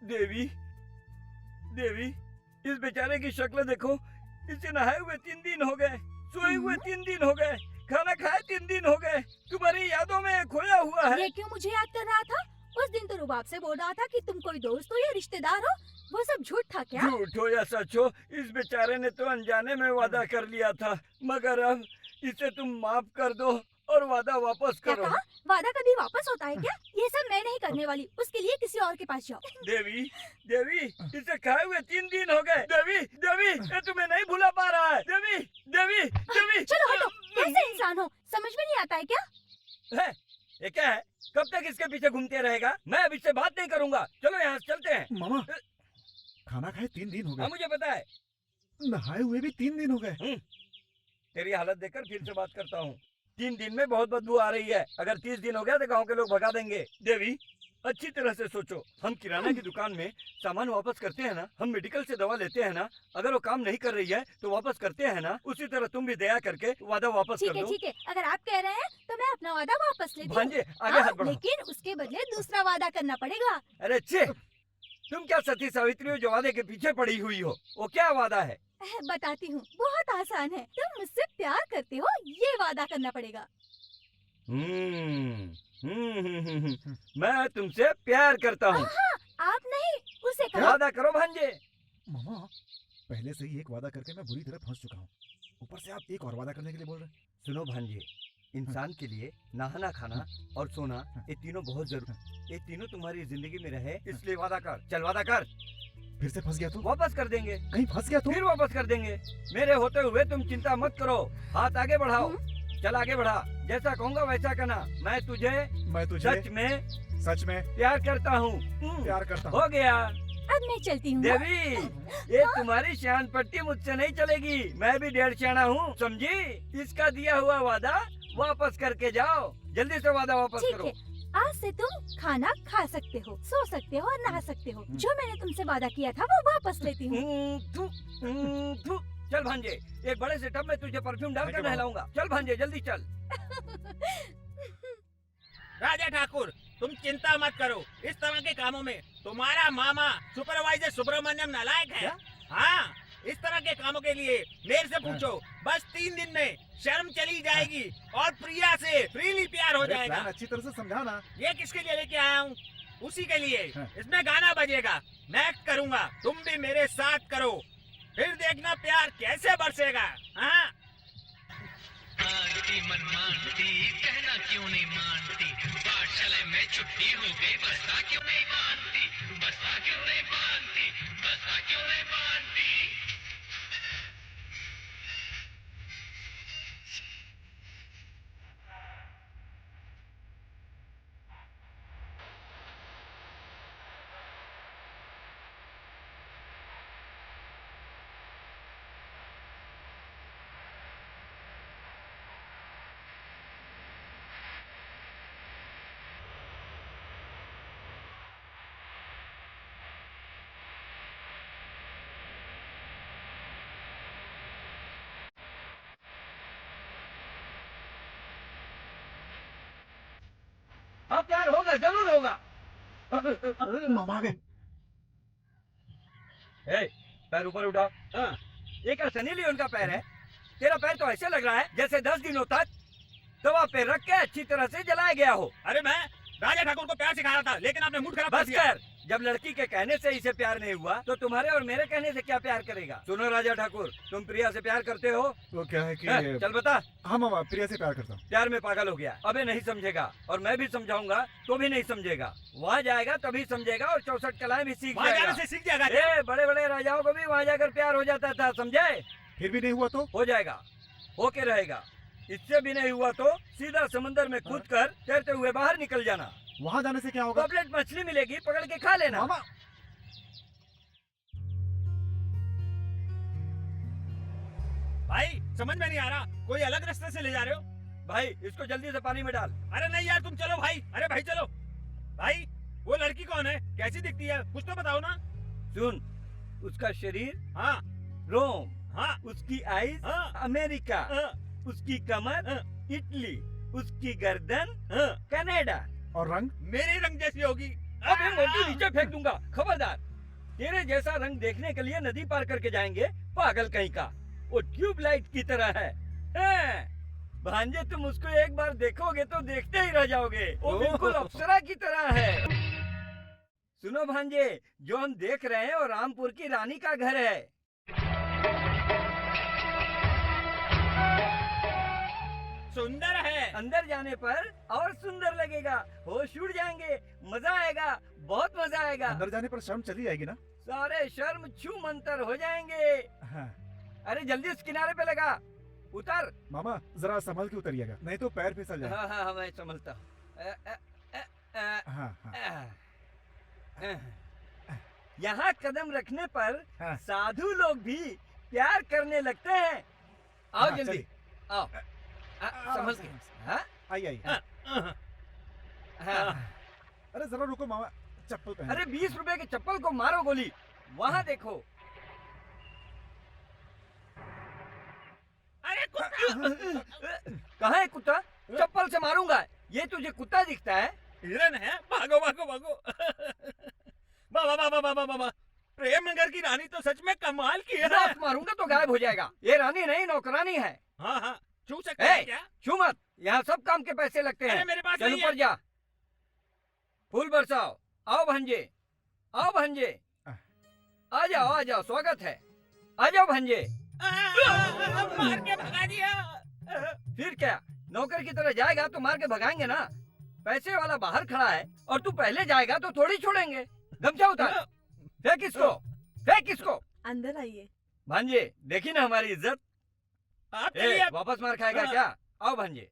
देवी, देवी, इस बेचारे की शक्ल देखो। इसे नहाए हुए 3 दिन हो गए, सोए हुए 3 दिन हो गए, खाना खाए 3 दिन हो गए। तुम्हारी यादों में खोया हुआ है। ये क्यों मुझे याद कर रहा था? उस दिन तो रुबाब से बोल रहा था कि तुम कोई दोस्त हो या रिश्तेदार हो। वो सब झूठ था क्या? झूठ हो या सच हो, इस बेचारे ने तो अनजाने में वादा कर लिया था, मगर अब इसे तुम माफ कर दो और वादा वापस क्या करो। कहा? वादा कभी वापस होता है क्या? ये सब मैं नहीं करने वाली, उसके लिए किसी और के पास जाओ। देवी, देवी, इसे खाए हुए 3 दिन हो गए। देवी, देवी, ये तुम्हें नहीं भुला पा रहा है। देवी, देवी, देवी। चलो हटो, कैसे इंसान हो? समझ में नहीं आता है क्या? है, ये क्या है? कब तक इसके पीछे घूमते रहेगा? मैं अब इससे बात नहीं करूंगा। चलो यहाँ से चलते हैं। मामा, खाना खाए 3 दिन हो हाँ गए, मुझे पता है। नहाए हुए भी 3 दिन हो गए। तेरी हालत देखकर फिर से बात करता हूँ। 3 दिन में बहुत बदबू आ रही है। अगर 30 दिन हो गया तो गांव के लोग भगा देंगे। देवी, अच्छी तरह से सोचो। हम किराना की दुकान में सामान वापस करते हैं ना, हम मेडिकल से दवा लेते हैं ना, अगर वो काम नहीं कर रही है तो वापस करते हैं ना, उसी तरह तुम भी दया करके वादा वापस कर दो। ठीक है, अगर आप कह रहे हैं तो मैं अपना वादा वापस लेती हूँ। भांजे, आगे हाथ बढ़ाओ। लेकिन उसके बदले दूसरा वादा करना पड़ेगा। अरे छे, तुम क्या सती सावित्री हो जो वादे के पीछे पड़ी हुई हो? वो क्या वादा है? बताती हूँ, बहुत आसान है। तुम मुझसे प्यार करते हो, ये वादा करना पड़ेगा। मैं तुमसे प्यार करता हूँ। आप नहीं, उसे कहो। वादा करो भांजे। मामा, पहले से ही एक वादा करके मैं बुरी तरह फंस चुका हूँ, ऊपर से आप एक और वादा करने के लिए बोल रहे हैं। सुनो भांजे, इंसान के लिए नहाना, खाना और सोना, ये तीनों बहुत जरूरी। ये तीनों तुम्हारी जिंदगी में रहे, इसलिए वादा कर। चल वादा कर। फिर से फंस गया तो? वापस कर देंगे। कहीं फंस गया तो? फिर वापस कर देंगे। मेरे होते हुए तुम चिंता मत करो। हाथ आगे बढ़ाओ। चल आगे बढ़ा। जैसा कहूँगा वैसा करना। मैं तुझे सच में प्यार करता हूँ। प्यार करता हूँ। हो गया। अब मैं चलती हूँ। देवी, ये तुम्हारी शान पट्टी मुझसे नहीं चलेगी। मैं भी 1.5 शाना हूँ, समझी? इसका दिया हुआ वादा वापस करके जाओ। जल्दी से वादा वापस करो। ठीक है, आज से तुम खाना खा सकते हो, सो सकते हो और नहा सकते हो। जो मैंने तुमसे वादा किया था वो वापस लेती हूँ। चल भांजे, एक बड़े से टब में तुझे परफ्यूम डालकर नहलाऊंगा। चल भांजे, जल्दी चल। राजा ठाकुर, तुम चिंता मत करो। इस तरह के कामों में तुम्हारा मामा सुपरवाइजर सुब्रमण्यम नालायक है। हाँ, इस तरह के कामों के लिए मेरे से पूछो। बस 3 दिन में शर्म चली जाएगी और प्रिया से फ्रीली प्यार हो जाएगा। अच्छी तरह से समझाना। ये किसके लिए लेके आया हूँ? उसी के लिए। इसमें गाना बजेगा, मैं एक्ट करूँगा, तुम भी मेरे साथ करो, फिर देखना प्यार कैसे बरसेगा। हाँ? मानती मन मानती, कहना क्यों नहीं मानती, पाठशाला में छुट्टी हो गई, बस्ता क्यों नहीं मानती, बस्ता क्यों नहीं मानती, बस्ता क्यों नहीं मानती। अब प्यार होगा, जरूर होगा। मामा आ गए। पैर ऊपर उठा। ये क्या सनी लियोन का पैर है? तेरा पैर तो ऐसे लग रहा है जैसे 10 दिनों तक दवा पे रख के अच्छी तरह से जलाया गया हो। अरे मैं राजा ठाकुर को प्यार सिखा रहा था, लेकिन आपने मूड खराब कर बस दिया। कर, जब लड़की के कहने से इसे प्यार नहीं हुआ तो तुम्हारे और मेरे कहने से क्या प्यार करेगा? सुनो राजा ठाकुर, तुम प्रिया से प्यार करते हो? वो क्या है कि चल बता। हाँ मामा, प्रिया से प्यार करता हूँ। प्यार में पागल हो गया, अबे नहीं समझेगा, और मैं भी समझाऊंगा तो भी नहीं समझेगा। वहाँ जाएगा तभी समझेगा, और 64 कलाएं भी सीख वहाँ जाएगा। जाने से सीख जाएगा क्या? ए, बड़े बड़े राजाओं को भी वहाँ जाकर प्यार हो जाता था, समझे? फिर भी नहीं हुआ तो? हो जाएगा, होके रहेगा। इससे भी नहीं हुआ तो सीधा समंदर में कूद कर तैरते हुए बाहर निकल जाना। वहाँ जाने से क्या होगा? पॉपलेट मछली मिलेगी, पकड़ के खा लेना। मामा भाई समझ में नहीं आ रहा, कोई अलग रास्ते से ले जा रहे हो? भाई इसको जल्दी से पानी में डाल। अरे नहीं यार, तुम चलो भाई। अरे भाई चलो। भाई वो लड़की कौन है, कैसी दिखती है, कुछ तो बताओ ना। सुन, उसका शरीर हाँ रोम, हाँ उसकी आईज हाँ अमेरिका, हाँ उसकी कमर इटली, उसकी गर्दन हाँ। कनाडा। और रंग? मेरे रंग जैसी होगी। अबे मोटी, नीचे फेंक दूंगा, खबरदार। तेरे जैसा रंग देखने के लिए नदी पार करके जाएंगे, पागल कहीं का। वो ट्यूबलाइट की तरह है। भांजे, तुम उसको एक बार देखोगे तो देखते ही रह जाओगे। वो बिल्कुल अप्सरा की तरह है। सुनो भांजे, जो हम देख रहे हैं वो रामपुर की रानी का घर है। सुंदर है। अंदर जाने पर और सुंदर लगेगा, होश उड़ जाएंगे, मजा आएगा, बहुत मजा आएगा। अंदर जाने पर शर्म चली जाएगी ना? सारे शर्म छू मंतर हो जाएंगे। हाँ। अरे जल्दी उस किनारे पे लगा, उतर। मामा जरा संभल के उतरिएगा, नहीं तो पैर फिसल जाए। हाँ हाँ, मैं संभलता हूँ। हाँ हाँ। यहाँ कदम रखने पर हाँ। साधु लोग भी प्यार करने लगते हैं। आओ हाँ, जल्दी, चलिए। आओ। संभल के। हाँ? आई आई। हाँ। अरे जरा रुको मामा, चप्पल पहन। अरे 20 रुपए के चप्पल को मारो गोली। वहाँ देखो। अरे कहाँ है कुत्ता? चप्पल से मारूंगा। ये तुझे कुत्ता दिखता है? हिरन है, भागो भागो भागो। बाबा बाबा बाबा बाबा, प्रेम नगर की रानी तो सच में कमाल की है। लात मारूंगा तो गायब हो जाएगा। ये रानी नहीं, नौकरानी है। हाँ हाँ, छू सकते हैं क्या? छू मत, यहाँ सब काम के पैसे लगते हैं। अरे मेरे पास चल नहीं ऊपर है। जा, फूल बरसाओ। आओ भांजे, आओ भांजे, आ जाओ, स्वागत है। आ जाओ भांजे। मार के भगा दिया। फिर क्या, नौकर की तरह जाएगा तो मार के भगाएंगे ना। पैसे वाला बाहर खड़ा है और तू पहले जाएगा तो थोड़ी छोड़ेंगे। गमछा उतार, फेंक इसको, फेंक इसको। अंदर आइए। भांजे, देखी ना हमारी इज्जत। आप चलिए। वापस मार खाएगा क्या? आओ भांजे।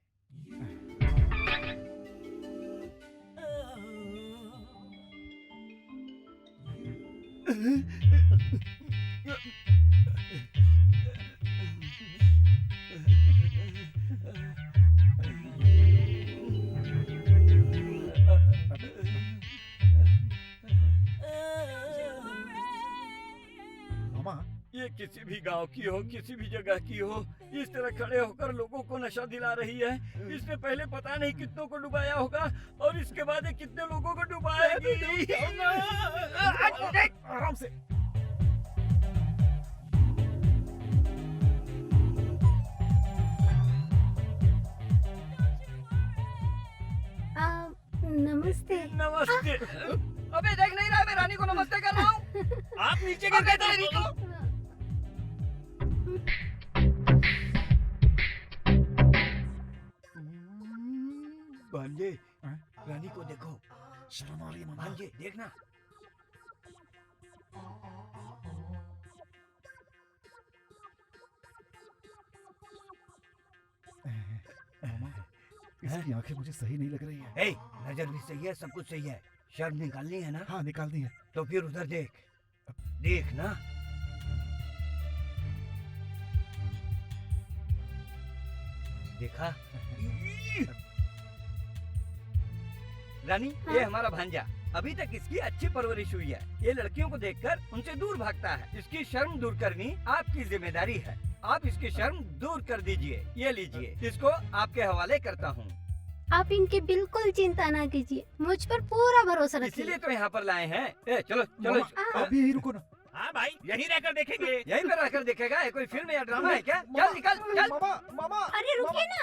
मामा ये किसी भी गांव की हो, किसी भी जगह की हो, इस तरह खड़े होकर लोगों को नशा दिला रही है। इसने पहले पता नहीं कितनों को डुबाया होगा और इसके बाद ये कितने लोगों को डुबाएगी। आराम से। नमस्ते। नमस्ते। अबे देख नहीं रहा, मैं रानी को नमस्ते कर रहा हूँ। आप नीचे गिर गए तेरी को। भांजे, रानी को देखो। शर्म आ रही है मामा। भांजे देखना। मामा इसकी आंखें मुझे सही नहीं लग रही है। ए, नजर भी सही है, सब कुछ सही है। शर्म निकालनी है ना? हाँ निकाल दी है। तो फिर उधर देख, देख ना। देखा? रानी, ये हमारा भांजा। अभी तक इसकी अच्छी परवरिश हुई है। ये लड़कियों को देखकर उनसे दूर भागता है। इसकी शर्म दूर करनी आपकी जिम्मेदारी है। आप इसकी शर्म दूर कर दीजिए। ये लीजिए, इसको आपके हवाले करता हूँ। आप इनकी बिल्कुल चिंता ना कीजिए, मुझ पर पूरा भरोसा रखिए। इसीलिए तो यहाँ पर लाए हैं। ए, चलो चलो। मामा, अभी यही रुको ना। हाँ भाई, यहीं रहकर देखेंगे। यहीं पर रहकर देखेगा। ये कोई फिल्म या ड्रामा है क्या? चल निकल चल। मामा मामा अरे रुकिए ना,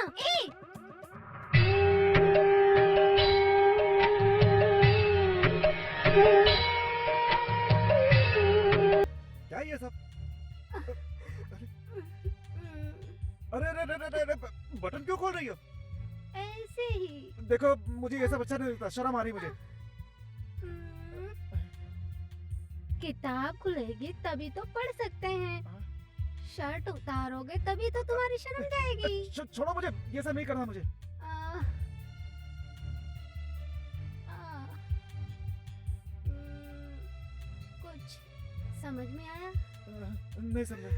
क्या ये सब? अरे अरे अरे अरे अरे, बटन क्यों खोल रही हो? ऐसे ही। देखो मुझे ये सब अच्छा नहीं लगता, शर्म आ रही मुझे। किताब खुलेगी तभी तो पढ़ सकते हैं। शर्ट उतारोगे तभी तो तुम्हारी शर्म जाएगी। छोड़ो मुझे, ये सब नहीं करना मुझे। आ, आ, कुछ समझ में आया? नहीं समझा।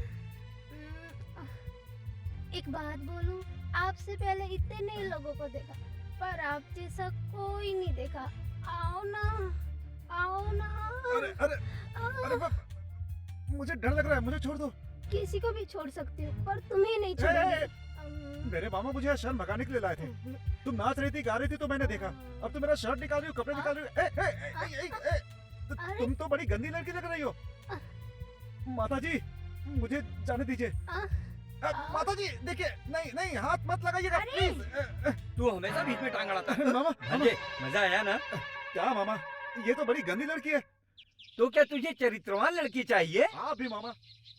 एक बात बोलूं, आपसे पहले इतने नहीं लोगों को देखा, पर आप जैसा कोई नहीं देखा। आओ ना, आओ ना। अरे अरे अरे मुझे डर लग रहा है, मुझे छोड़ दो। किसी को भी छोड़ सकती हूँ, पर तुम्हें नहीं छोड़ूंगी। मेरे मामा मुझे यहाँ शर्म भगाने के लिए लाए थे। तुम नाच रही थी, गा रही थी तो मैंने देखा। अब तुम मेरा शर्ट निकाल रही हो, कपड़े निकाल रही हो। तुम तो बड़ी गंदी लड़की लग रही हो। माता जी मुझे जाने दीजिए। माता जी देखिए, नहीं नहीं हाथ मत लगाइएगा प्लीज। तू हमेशा बीच में टांग अड़ाता है। मामा मजा आया ना? क्या मामा, ये तो बड़ी गंदी लड़की है। तो क्या तुझे चरित्रवान लड़की चाहिए? आप भी मामा,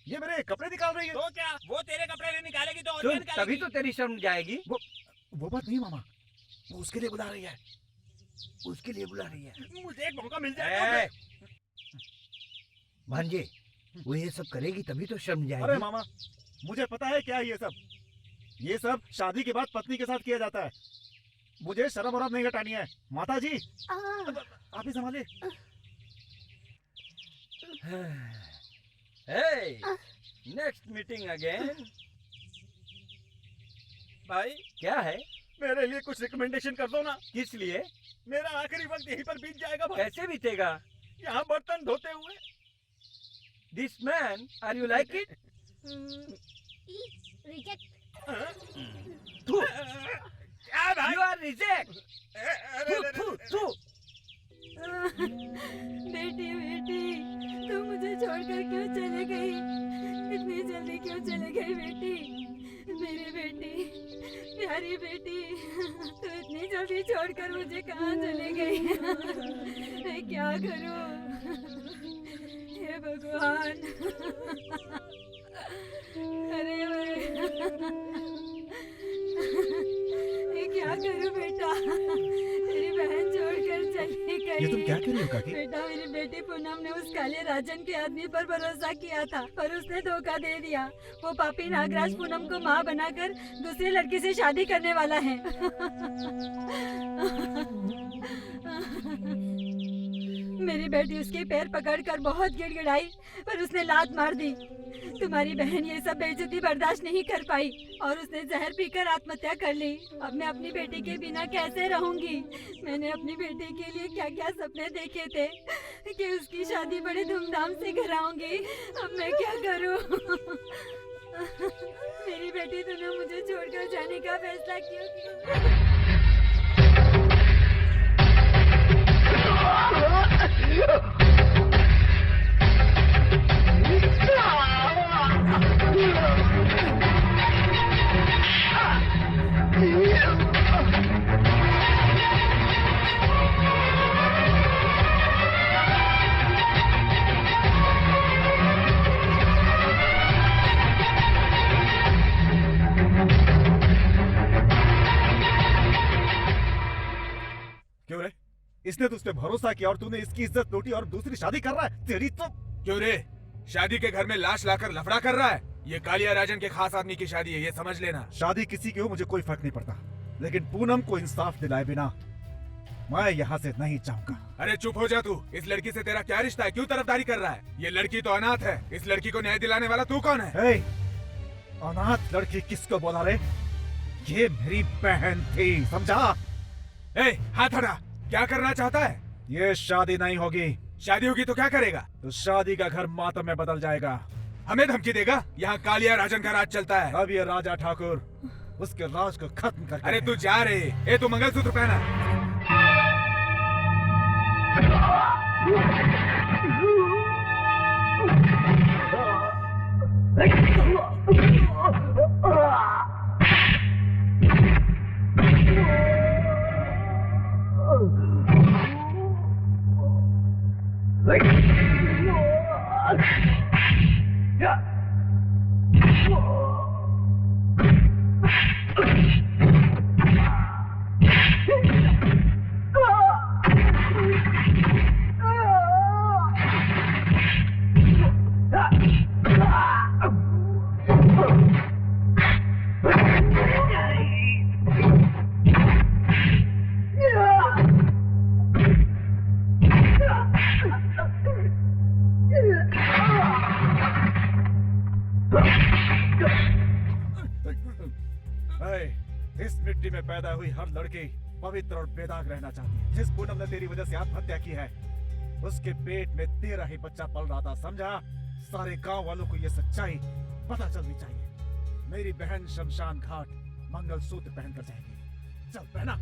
ये मेरे कपड़े निकाल रही है। तो क्या वो तेरे कपड़े नहीं निकालेगी तो और सुन, क्या निकालेगी? तभी तो तेरी शर्म जाएगी। वो बात नहीं मामा, वो उसके लिए बुला रही है। उसके लिए बुला रही है। मुझे एक मौका मिल जाए। भांजे, वो ये सब करेगी तभी तो शर्म जाएगी। अरे मामा, मुझे पता है क्या है ये सब। ये सब शादी के बाद पत्नी के साथ किया जाता है। मुझे शर्म और नहीं हटानी है। माता जी आप ही संभालिए। Next meeting again. भाई क्या है? मेरे लिए कुछ रिकमेंडेशन कर दो ना। किस लिए? मेरा आखिरी वक्त यहीं पर बीत जाएगा भाई। कैसे बीतेगा? यहाँ बर्तन धोते हुए। This man, are you like it? Reject. तू क्या भाई? You are reject. तू बेटी बेटी, तुम मुझे छोड़कर क्यों चले गई? इतनी जल्दी क्यों चले गई बेटी? मेरी बेटी, प्यारी बेटी, तू इतनी जल्दी छोड़कर मुझे कहाँ चले गई? मैं क्या करूँ? हे भगवान, अरे मैं क्या करूँ बेटा? तेरी बहन छोड़कर चली गई। ये तुम क्या कह रही हो काकी? बेटा, मेरी बेटी पूनम ने उस काले राजन के आदमी पर भरोसा किया था, पर उसने धोखा दे दिया। वो पापी नागराज पूनम को माँ बनाकर दूसरी लड़की से शादी करने वाला है। मेरी बेटी उसके पैर पकड़कर बहुत गिड़गिड़ाई, पर उसने लात मार दी। तुम्हारी बहन ये सब बेइज्जती बर्दाश्त नहीं कर पाई और उसने जहर पीकर आत्महत्या कर ली। अब मैं अपनी बेटी के बिना कैसे रहूंगी? मैंने अपनी बेटी के लिए क्या क्या सपने देखे थे कि उसकी शादी बड़े धूमधाम से कराऊंगी। अब मैं क्या करूं? मेरी बेटी, तूने मुझे छोड़कर जाने का फैसला क्यों किया? क्यों रे? इसने तो उस पे भरोसा किया और तूने इसकी इज्जत लूटी और दूसरी शादी कर रहा है। तेरी तो। क्यों रे? शादी के घर में लाश लाकर लफड़ा कर रहा है। ये कालिया राजन के खास आदमी की शादी है, ये समझ लेना। शादी किसी की हो मुझे कोई फर्क नहीं पड़ता, लेकिन पूनम को इंसाफ दिलाए बिना मैं यहाँ से नहीं जाऊंगा। अरे चुप हो जा तू। इस लड़की से तेरा क्या रिश्ता है? क्यों तरफदारी कर रहा है? ये लड़की तो अनाथ है। इस लड़की को न्याय दिलाने वाला तू कौन है? अनाथ लड़की किसको बोला रे? ये मेरी बहन थी, समझा? हाथ हटा। क्या करना चाहता है? ये शादी नहीं होगी। शादी होगी तो क्या करेगा? तो शादी का घर मातम में बदल जाएगा। हमें धमकी देगा? यहाँ कालिया राजन का राज चलता है। अब ये राजा ठाकुर उसके राज को खत्म कर। अरे तू जा रे, ए तू मंगलसूत्र पहना। इस मिट्टी में पैदा हुई हर लड़की पवित्र और बेदाग रहना चाहती है। जिस पूनम ने तेरी वजह से आत्महत्या की है, उसके पेट में तेरा ही बच्चा पल रहा था, समझा? सारे गांव वालों को ये सच्चाई पता चलनी चाहिए। मेरी बहन शमशान घाट मंगलसूत्र पहनकर जाएगी। चल पहना।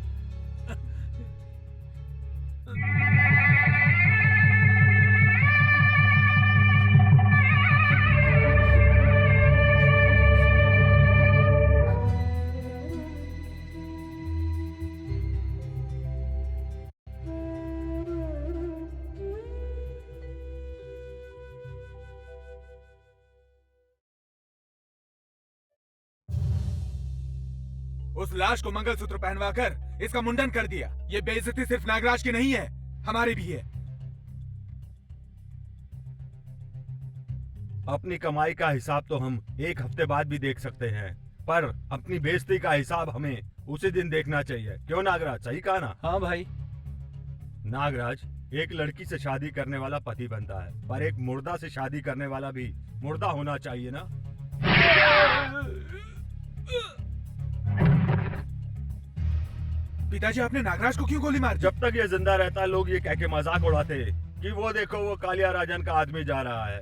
उस लाश को मंगलसूत्र पहनवाकर इसका मुंडन कर दिया। ये बेइज्जती सिर्फ नागराज की नहीं है, हमारी भी है। अपनी कमाई का हिसाब तो हम एक हफ्ते बाद भी देख सकते हैं, पर अपनी बेइज्जती का हिसाब हमें उसी दिन देखना चाहिए। क्यों नागराज, सही कहा ना? हाँ भाई। नागराज, एक लड़की से शादी करने वाला पति बनता है, पर एक मुर्दा से शादी करने वाला भी मुर्दा होना चाहिए ना? पिताजी, आपने नागराज को क्यों गोली मारी? जब तक ये जिंदा रहता लोग ये कह के मजाक उड़ाते कि वो देखो वो कालिया राजन का आदमी जा रहा है,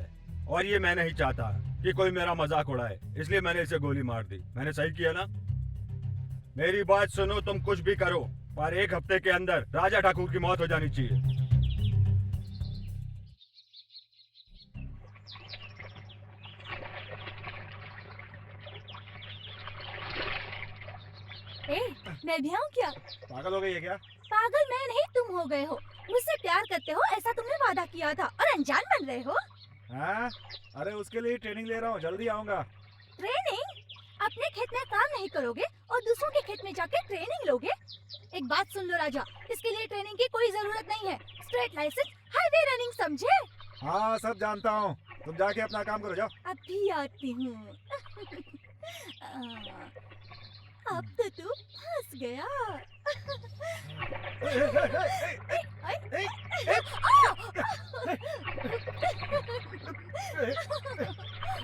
और ये मैं नहीं चाहता कि कोई मेरा मजाक उड़ाए, इसलिए मैंने इसे गोली मार दी। मैंने सही किया ना? मेरी बात सुनो, तुम कुछ भी करो पर एक हफ्ते के अंदर राजा ठाकुर की मौत हो जानी चाहिए। ए, मैं भी आऊँ क्या? पागल हो गई है क्या? पागल मैं नहीं, तुम हो गए हो। मुझसे प्यार करते हो ऐसा तुमने वादा किया था और अनजान बन रहे हो। हाँ? अरे उसके लिए ट्रेनिंग ले रहा हूँ, जल्दी आऊंगा। ट्रेनिंग? अपने खेत में काम नहीं करोगे और दूसरों के खेत में जाके ट्रेनिंग लोगे? एक बात सुन लो राजा, इसके लिए ट्रेनिंग की कोई जरूरत नहीं है। स्ट्रेट लाइसेंस, हाईवे रनिंग, समझे? हाँ सब जानता हूँ, तुम जाके अपना काम करो, जाओ। अभी आती हूँ। अब तो तू फंस गया।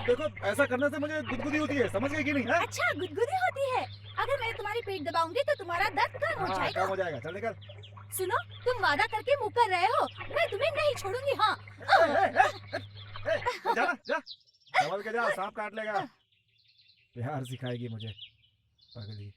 देखो ऐसा करने से मुझे गुदगुदी होती है, समझ गई कि नहीं? है? अच्छा गुदगुदी होती है? अगर मैं तुम्हारी पेट दबाऊंगी तो तुम्हारा दर्द कम हो जाएगा। कम हो जाएगा, चल निकल। सुनो, तुम वादा करके मुकर रहे हो, मैं तुम्हें नहीं छोड़ूंगी। हाँ जा जा, संभल के जा, सांप काट लेगा। प्यार सिखाएगी मुझे पगली।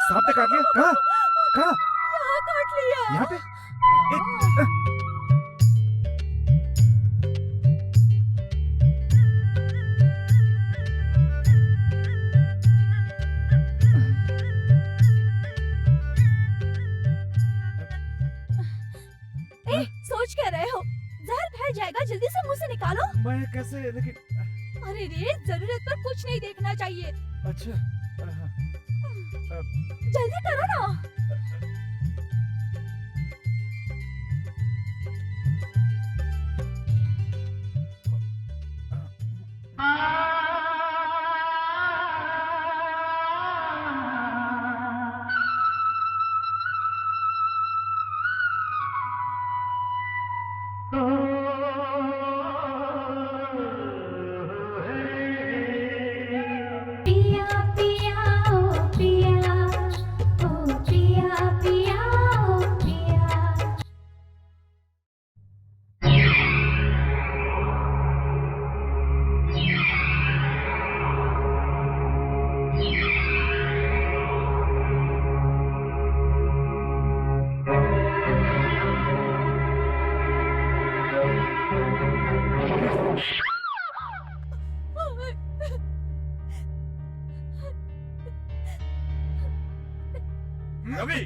सांप ने काट लिया? कहाँ? कहाँ? यहाँ काट लिया। यहाँ पे? ए, सोच क्या रहे हो? जहर फैल जाएगा, जल्दी से मुंह से निकालो। मैं कैसे? लेकिन अरे रे, जरूरत पर कुछ नहीं देखना चाहिए। अच्छा जल्दी करो ना। रवि,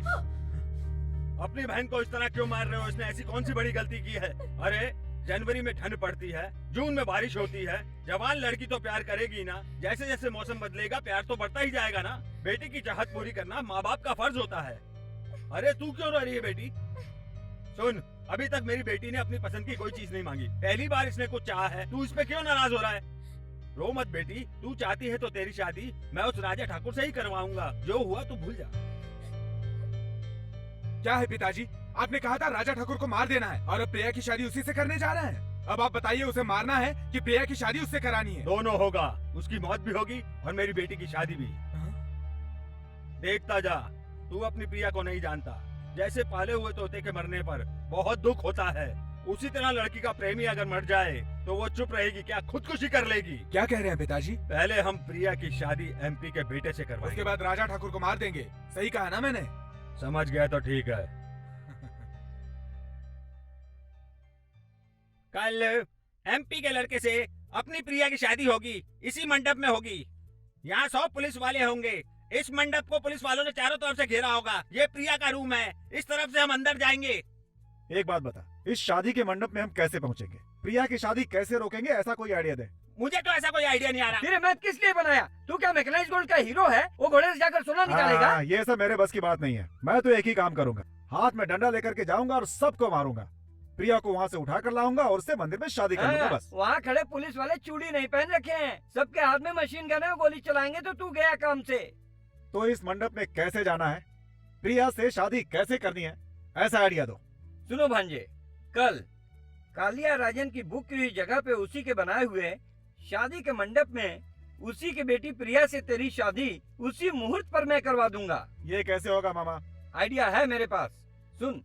अपनी बहन को इस तरह क्यों मार रहे हो? इसने ऐसी कौन सी बड़ी गलती की है? अरे जनवरी में ठंड पड़ती है, जून में बारिश होती है, जवान लड़की तो प्यार करेगी ना। जैसे जैसे मौसम बदलेगा प्यार तो बढ़ता ही जाएगा ना। बेटी की चाहत पूरी करना माँ बाप का फर्ज होता है। अरे तू क्यों रो रही है बेटी? सुन, अभी तक मेरी बेटी ने अपनी पसंद की कोई चीज नहीं मांगी, पहली बार इसने कुछ चाहा है। तू इस पे क्यों नाराज हो रहा है? रो मत बेटी, तू चाहती है तो तेरी शादी मैं उस राजा ठाकुर से ही करवाऊंगा। जो हुआ तू भूल जा। क्या है पिताजी, आपने कहा था राजा ठाकुर को मार देना है और अब प्रिया की शादी उसी से करने जा रहे हैं। अब आप बताइए, उसे मारना है कि प्रिया की शादी उससे करानी है? दोनों होगा, उसकी मौत भी होगी और मेरी बेटी की शादी भी। देखता जा, तू अपनी प्रिया को नहीं जानता। जैसे पाले हुए तोते के मरने पर बहुत दुख होता है, उसी तरह लड़की का प्रेमी अगर मर जाए तो वो चुप रहेगी क्या? खुदकुशी कर लेगी। क्या कह रहे हैं पिताजी? पहले हम प्रिया की शादी एमपी के बेटे से करवाएंगे, उसके बाद राजा ठाकुर को मार देंगे। सही कहा ना मैंने? समझ गया तो ठीक है। कल एमपी के लड़के से अपनी प्रिया की शादी होगी, इसी मंडप में होगी। यहाँ 100 पुलिस वाले होंगे। इस मंडप को पुलिस वालों ने चारों तरफ से घेरा होगा। ये प्रिया का रूम है, इस तरफ से हम अंदर जाएंगे। एक बात बता, इस शादी के मंडप में हम कैसे पहुंचेंगे? प्रिया की शादी कैसे रोकेंगे? ऐसा कोई आइडिया दे। मुझे तो ऐसा कोई आइडिया नहीं आ रहा। तेरे मैथ किस लिए बनाया? तू क्या मैकेनाइज गोल्ड का हीरो है? वो घोड़े से जाकर सोना निकालेगा? ये सब मेरे बस की बात नहीं है। मैं तो एक ही काम करूंगा, हाथ में डंडा लेकर के जाऊंगा और सबको मारूंगा। प्रिया को वहाँ से उठा कर लाऊंगा और उससे मंदिर में शादी कर लूंगा बस। वहाँ खड़े पुलिस वाले चूड़ी नहीं पहन रखे हैं, सबके हाथ में मशीन गन है, गोली चलाएंगे तो तू गया काम से। तो इस मंडप में कैसे जाना है? प्रिया से शादी कैसे करनी है? ऐसा आइडिया दो। सुनो भांजे, कल कालिया राजन की बुक की हुई जगह पे उसी के बनाए हुए शादी के मंडप में उसी की बेटी प्रिया से तेरी शादी उसी मुहूर्त पर मैं करवा दूंगा। ये कैसे होगा मामा? आइडिया है मेरे पास, सुन।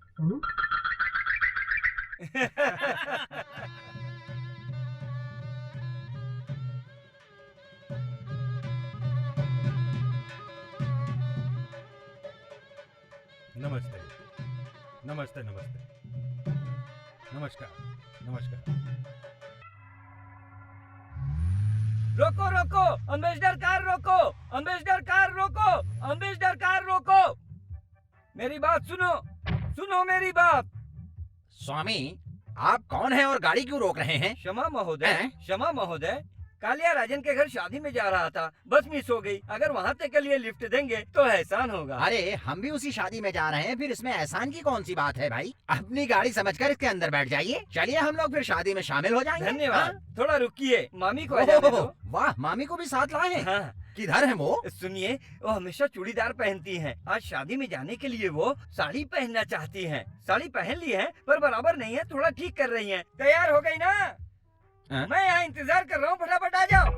नमस्ते नमस्ते नमस्ते नमस्कार नमस्कार। रोको रोको, अम्बेसडर कार रोको, अम्बेसडर कार रोको, अम्बेसडर कार रोको। मेरी बात सुनो, सुनो मेरी बात। स्वामी, आप कौन हैं और गाड़ी क्यों रोक रहे हैं? क्षमा महोदय, क्षमा महोदय, कालिया राजन के घर शादी में जा रहा था, बस मिस हो गई। अगर वहाँ तक के लिए लिफ्ट देंगे तो एहसान होगा। अरे हम भी उसी शादी में जा रहे हैं, फिर इसमें एहसान की कौन सी बात है भाई? अपनी गाड़ी समझकर इसके अंदर बैठ जाइए। चलिए हम लोग फिर शादी में शामिल हो जाएंगे। धन्यवाद। थोड़ा रुकिए, मामी को आ जाने दो। वाह, मामी को भी साथ लाए हैं? हाँ। किधर है वो? सुनिए, वो हमेशा चूड़ीदार पहनती हैं। आज शादी में जाने के लिए वो साड़ी पहनना चाहती हैं। साड़ी पहन ली है पर बराबर नहीं है, थोड़ा ठीक कर रही हैं। तैयार हो गई ना? मैं यहाँ इंतजार कर रहा हूँ, फटाफट आ जाओ।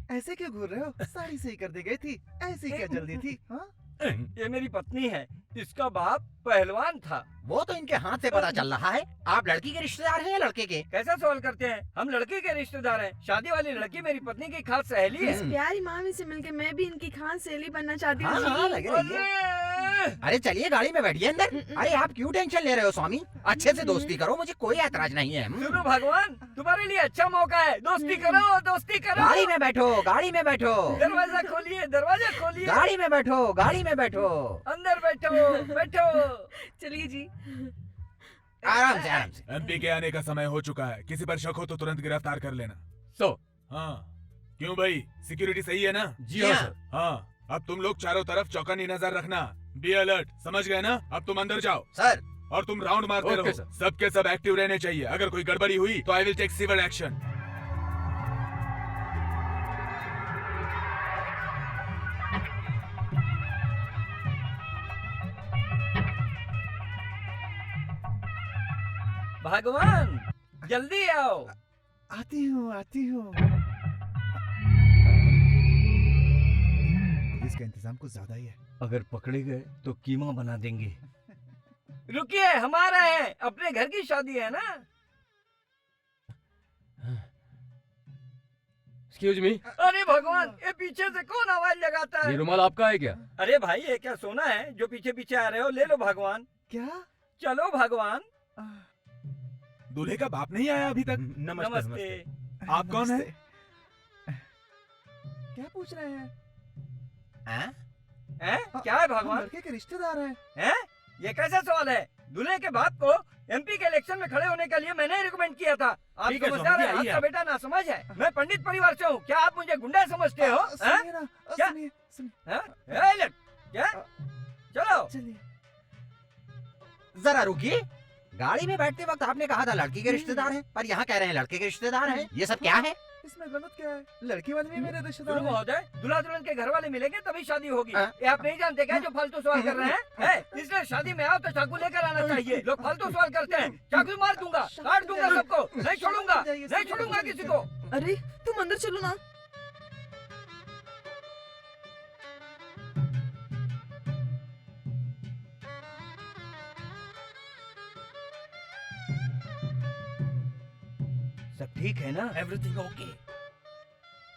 ऐसे क्यों घूर रहे हो? साड़ी सही कर दी गई थी, ऐसी क्या जल्दी थी? हाँ? ये मेरी पत्नी है, इसका बाप पहलवान था। वो तो इनके हाथ से पता चल रहा है। आप लड़की के रिश्तेदार हैं या लड़के के? कैसा सवाल करते हैं? हम लड़के के रिश्तेदार हैं। शादी वाली लड़की मेरी पत्नी की खास सहेली है। इस प्यारी मामी से मिलके मैं भी इनकी खास सहेली बनना चाहती हूँ। हाँ, लग रही है। अरे चलिए गाड़ी में बैठिए अंदर। अरे आप क्यों टेंशन ले रहे हो स्वामी? अच्छे से दोस्ती करो, मुझे कोई ऐतराज नहीं है। सुनो भगवान, तुम्हारे लिए अच्छा मौका है, दोस्ती करो, दोस्ती करो। गाड़ी में बैठो, गाड़ी में बैठो। दरवाजा खोलिए, दरवाजा खोलिए। गाड़ी में बैठो, गाड़ी में बैठो। अंदर बैठो, बैठो। चलिए जी। आराम से, आराम से। एमपी के आने का समय हो चुका है। किसी पर शक हो तो तुरंत गिरफ्तार कर लेना। हाँ, क्यों भाई, सिक्योरिटी सही है ना? जी हाँ सर। हाँ, अब तुम लोग चारों तरफ चौकन्नी नजर रखना। बी अलर्ट, समझ गए ना? अब तुम अंदर जाओ सर। और तुम राउंड मारते ओके रहो। सर। सबके सब एक्टिव रहने चाहिए। अगर कोई गड़बड़ी हुई तो I will take civil action. भगवान जल्दी आओ। आती हूँ, आती हूँ। पुलिस का इंतजाम कुछ ज्यादा ही है। अगर पकड़े गए तो कीमा बना देंगे। रुकिए, हमारा है, अपने घर की शादी है ना। एक्सक्यूज मी, अरे भगवान, ये पीछे से कौन आवाज लगाता ये है? रुमाल आपका है क्या? अरे भाई, ये क्या सोना है जो पीछे पीछे आ रहे हो? ले लो भगवान। क्या? चलो भगवान। दूल्हे का बाप नहीं आया अभी तक। नमस्ते नमस्ते। आप कौन है? क्या पूछ रहे हैं? हैं? क्या है हम भगवान? लड़के के रिश्तेदार हैं। हैं? ये कैसा सवाल है? दूल्हे के बाप को एमपी के इलेक्शन में खड़े होने के लिए मैंने रिकमेंड किया था। आप ठीक है, समझदार स्वामी हैं, जी, आइए आपका आप। बेटा ना समझ है। मैं पंडित परिवार से हूँ, क्या आप मुझे गुंडा समझते हो? हैं? सुनिए ना, क्या? सुनिए सुनिए। हैं? ए, ले, क्या? चलो। चलिए। जरा रुकिए, गाड़ी में बैठते वक्त आपने कहा था लड़की के रिश्तेदार हैं, पर यहाँ कह रहे हैं लड़के के रिश्तेदार हैं। ये सब क्या है? इसमें गलत क्या है? लड़की वाले भी मेरे रिश्तेदार सुनो हैं। महोदय, दूल्हा दुल्हन के घर वाले मिलेंगे तभी शादी होगी। हाँ? ये आप नहीं जानते क्या जो फालतू सवाल कर रहे हैं? इसलिए शादी में आओ तो चाकू लेकर आना चाहिए। लोग फालतू सवाल करते हैं, चाकू मार दूंगा, काट दूंगा सबको, नहीं छोड़ूंगा, नहीं छोड़ूंगा किसी को। अरे तुम अंदर चलो ना। सब ठीक है ना? Everything okay,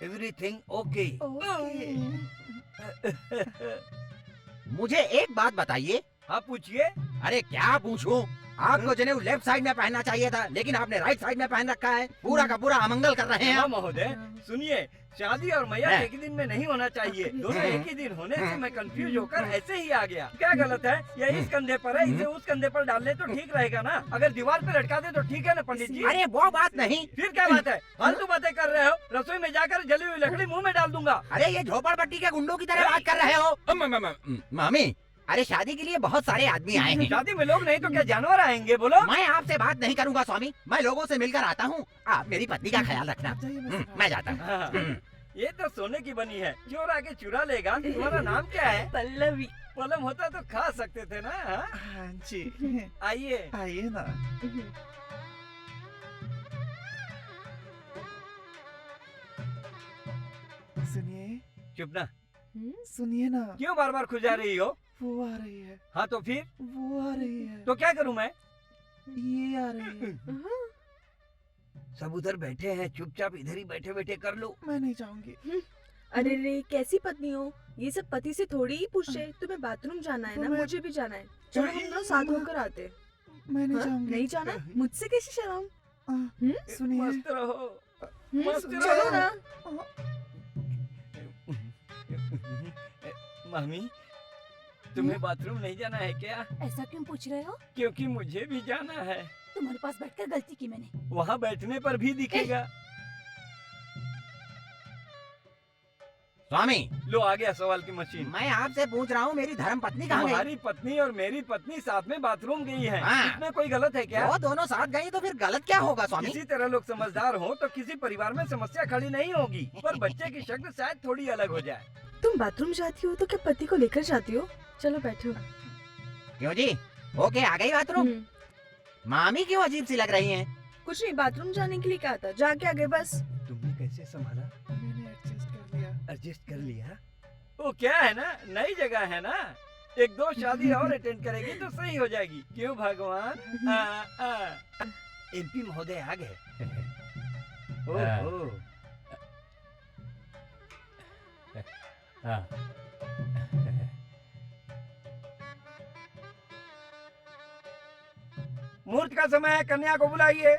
everything okay. मुझे एक बात बताइए। आप पूछिए। अरे क्या पूछूं? आपको जनेऊ लेफ्ट साइड में पहनना चाहिए था, लेकिन आपने राइट साइड में पहन रखा है। पूरा का पूरा अमंगल कर रहे हैं हाँ आप। महोदय, सुनिए, शादी और मैया हाँ। एक ही दिन में नहीं होना चाहिए। दोनों एक ही दिन होने से मैं कंफ्यूज होकर ऐसे ही आ गया। क्या गलत है? ये इस कंधे पर है, इसे उस कंधे पर डाल ले तो ठीक रहेगा ना? अगर दीवार पे लटका दे तो ठीक है ना पंडित जी? अरे वो बात नहीं। फिर क्या बात है? फालतू बातें कर रहे हो। रसोई में जाकर जली हुई लकड़ी मुंह में डाल दूंगा। अरे ये झोपड़पट्टी के गुंडों की तरह बात कर रहे हो। मामी, अरे शादी के लिए बहुत सारे आदमी आए हैं। शादी में लोग नहीं तो क्या जानवर आएंगे? बोलो। मैं आपसे बात नहीं करूंगा स्वामी, मैं लोगों से मिलकर आता हूँ। आप मेरी पत्नी का ख्याल रखना। मैं जाता हूँ। हाँ, ये तो सोने की बनी है, चोर आके चुरा लेगा। तुम्हारा नाम क्या है? पल्लवी। पलम होता तो खा सकते थे ना? हाँ? हाँ जी, आइए। आइए ना। सुनिए, चुप ना। सुनिए ना। क्यों बार बार खुजा रही हो? वो आ रही है। हाँ तो फिर? वो आ रही है। तो क्या करूं मैं? ये आ रही है। सब उधर बैठे हैं, चुपचाप इधर ही बैठे बैठे कर लो। मैं नहीं जाऊंगी। अरे रे, कैसी पत्नी हो? ये सब पति से थोड़ी ही पूछे। तुम्हें बाथरूम जाना है ना? मुझे भी जाना है। चलो हम दोनों साथ होकर आते हैं। मैं नहीं हाँ? जाऊंगी। नहीं जाना? मुझसे कैसी शर्म? सुनिए। मस्त रहो, मस्त चलो रहो। ना। मामी, तुम्हें बाथरूम नहीं जाना है क्या? ऐसा क्यों पूछ रहे हो? क्योंकि मुझे भी जाना है। तुम्हारे पास बैठकर गलती की मैंने। वहाँ बैठने पर भी दिखेगा। स्वामी, लो आ गया सवाल की मशीन। मैं आपसे पूछ रहा हूँ, मेरी धर्म पत्नी कहाँ गई? तुम्हारी पत्नी और मेरी पत्नी साथ में बाथरूम गई है। हाँ। इसमें कोई गलत है क्या? वो दोनों साथ गई तो फिर गलत क्या होगा स्वामी? इसी तरह लोग समझदार हो तो किसी परिवार में समस्या खड़ी नहीं होगी, पर बच्चे की शक्ल शायद थोड़ी अलग हो जाए। तुम बाथरूम जाती हो तो क्या पति को लेकर जाती हो? चलो बैठो। क्यों जी? ओके, आ गई बाथरूम। मामी क्यों अजीब सी लग रही हैं? कुछ नहीं, बाथरूम जाने के लिए कहा था, जाके आ गए बस। तुमने कैसे संभाला? मैंने एडजस्ट कर लिया। एडजस्ट कर लिया? वो क्या है ना, नई जगह है ना, एक दो शादी और अटेंड करेगी तो सही हो जाएगी। क्यों भगवान? एमपी महोदय आ गए। ओहो। हाँ। मुहूर्त का समय है, कन्या को बुलाइए।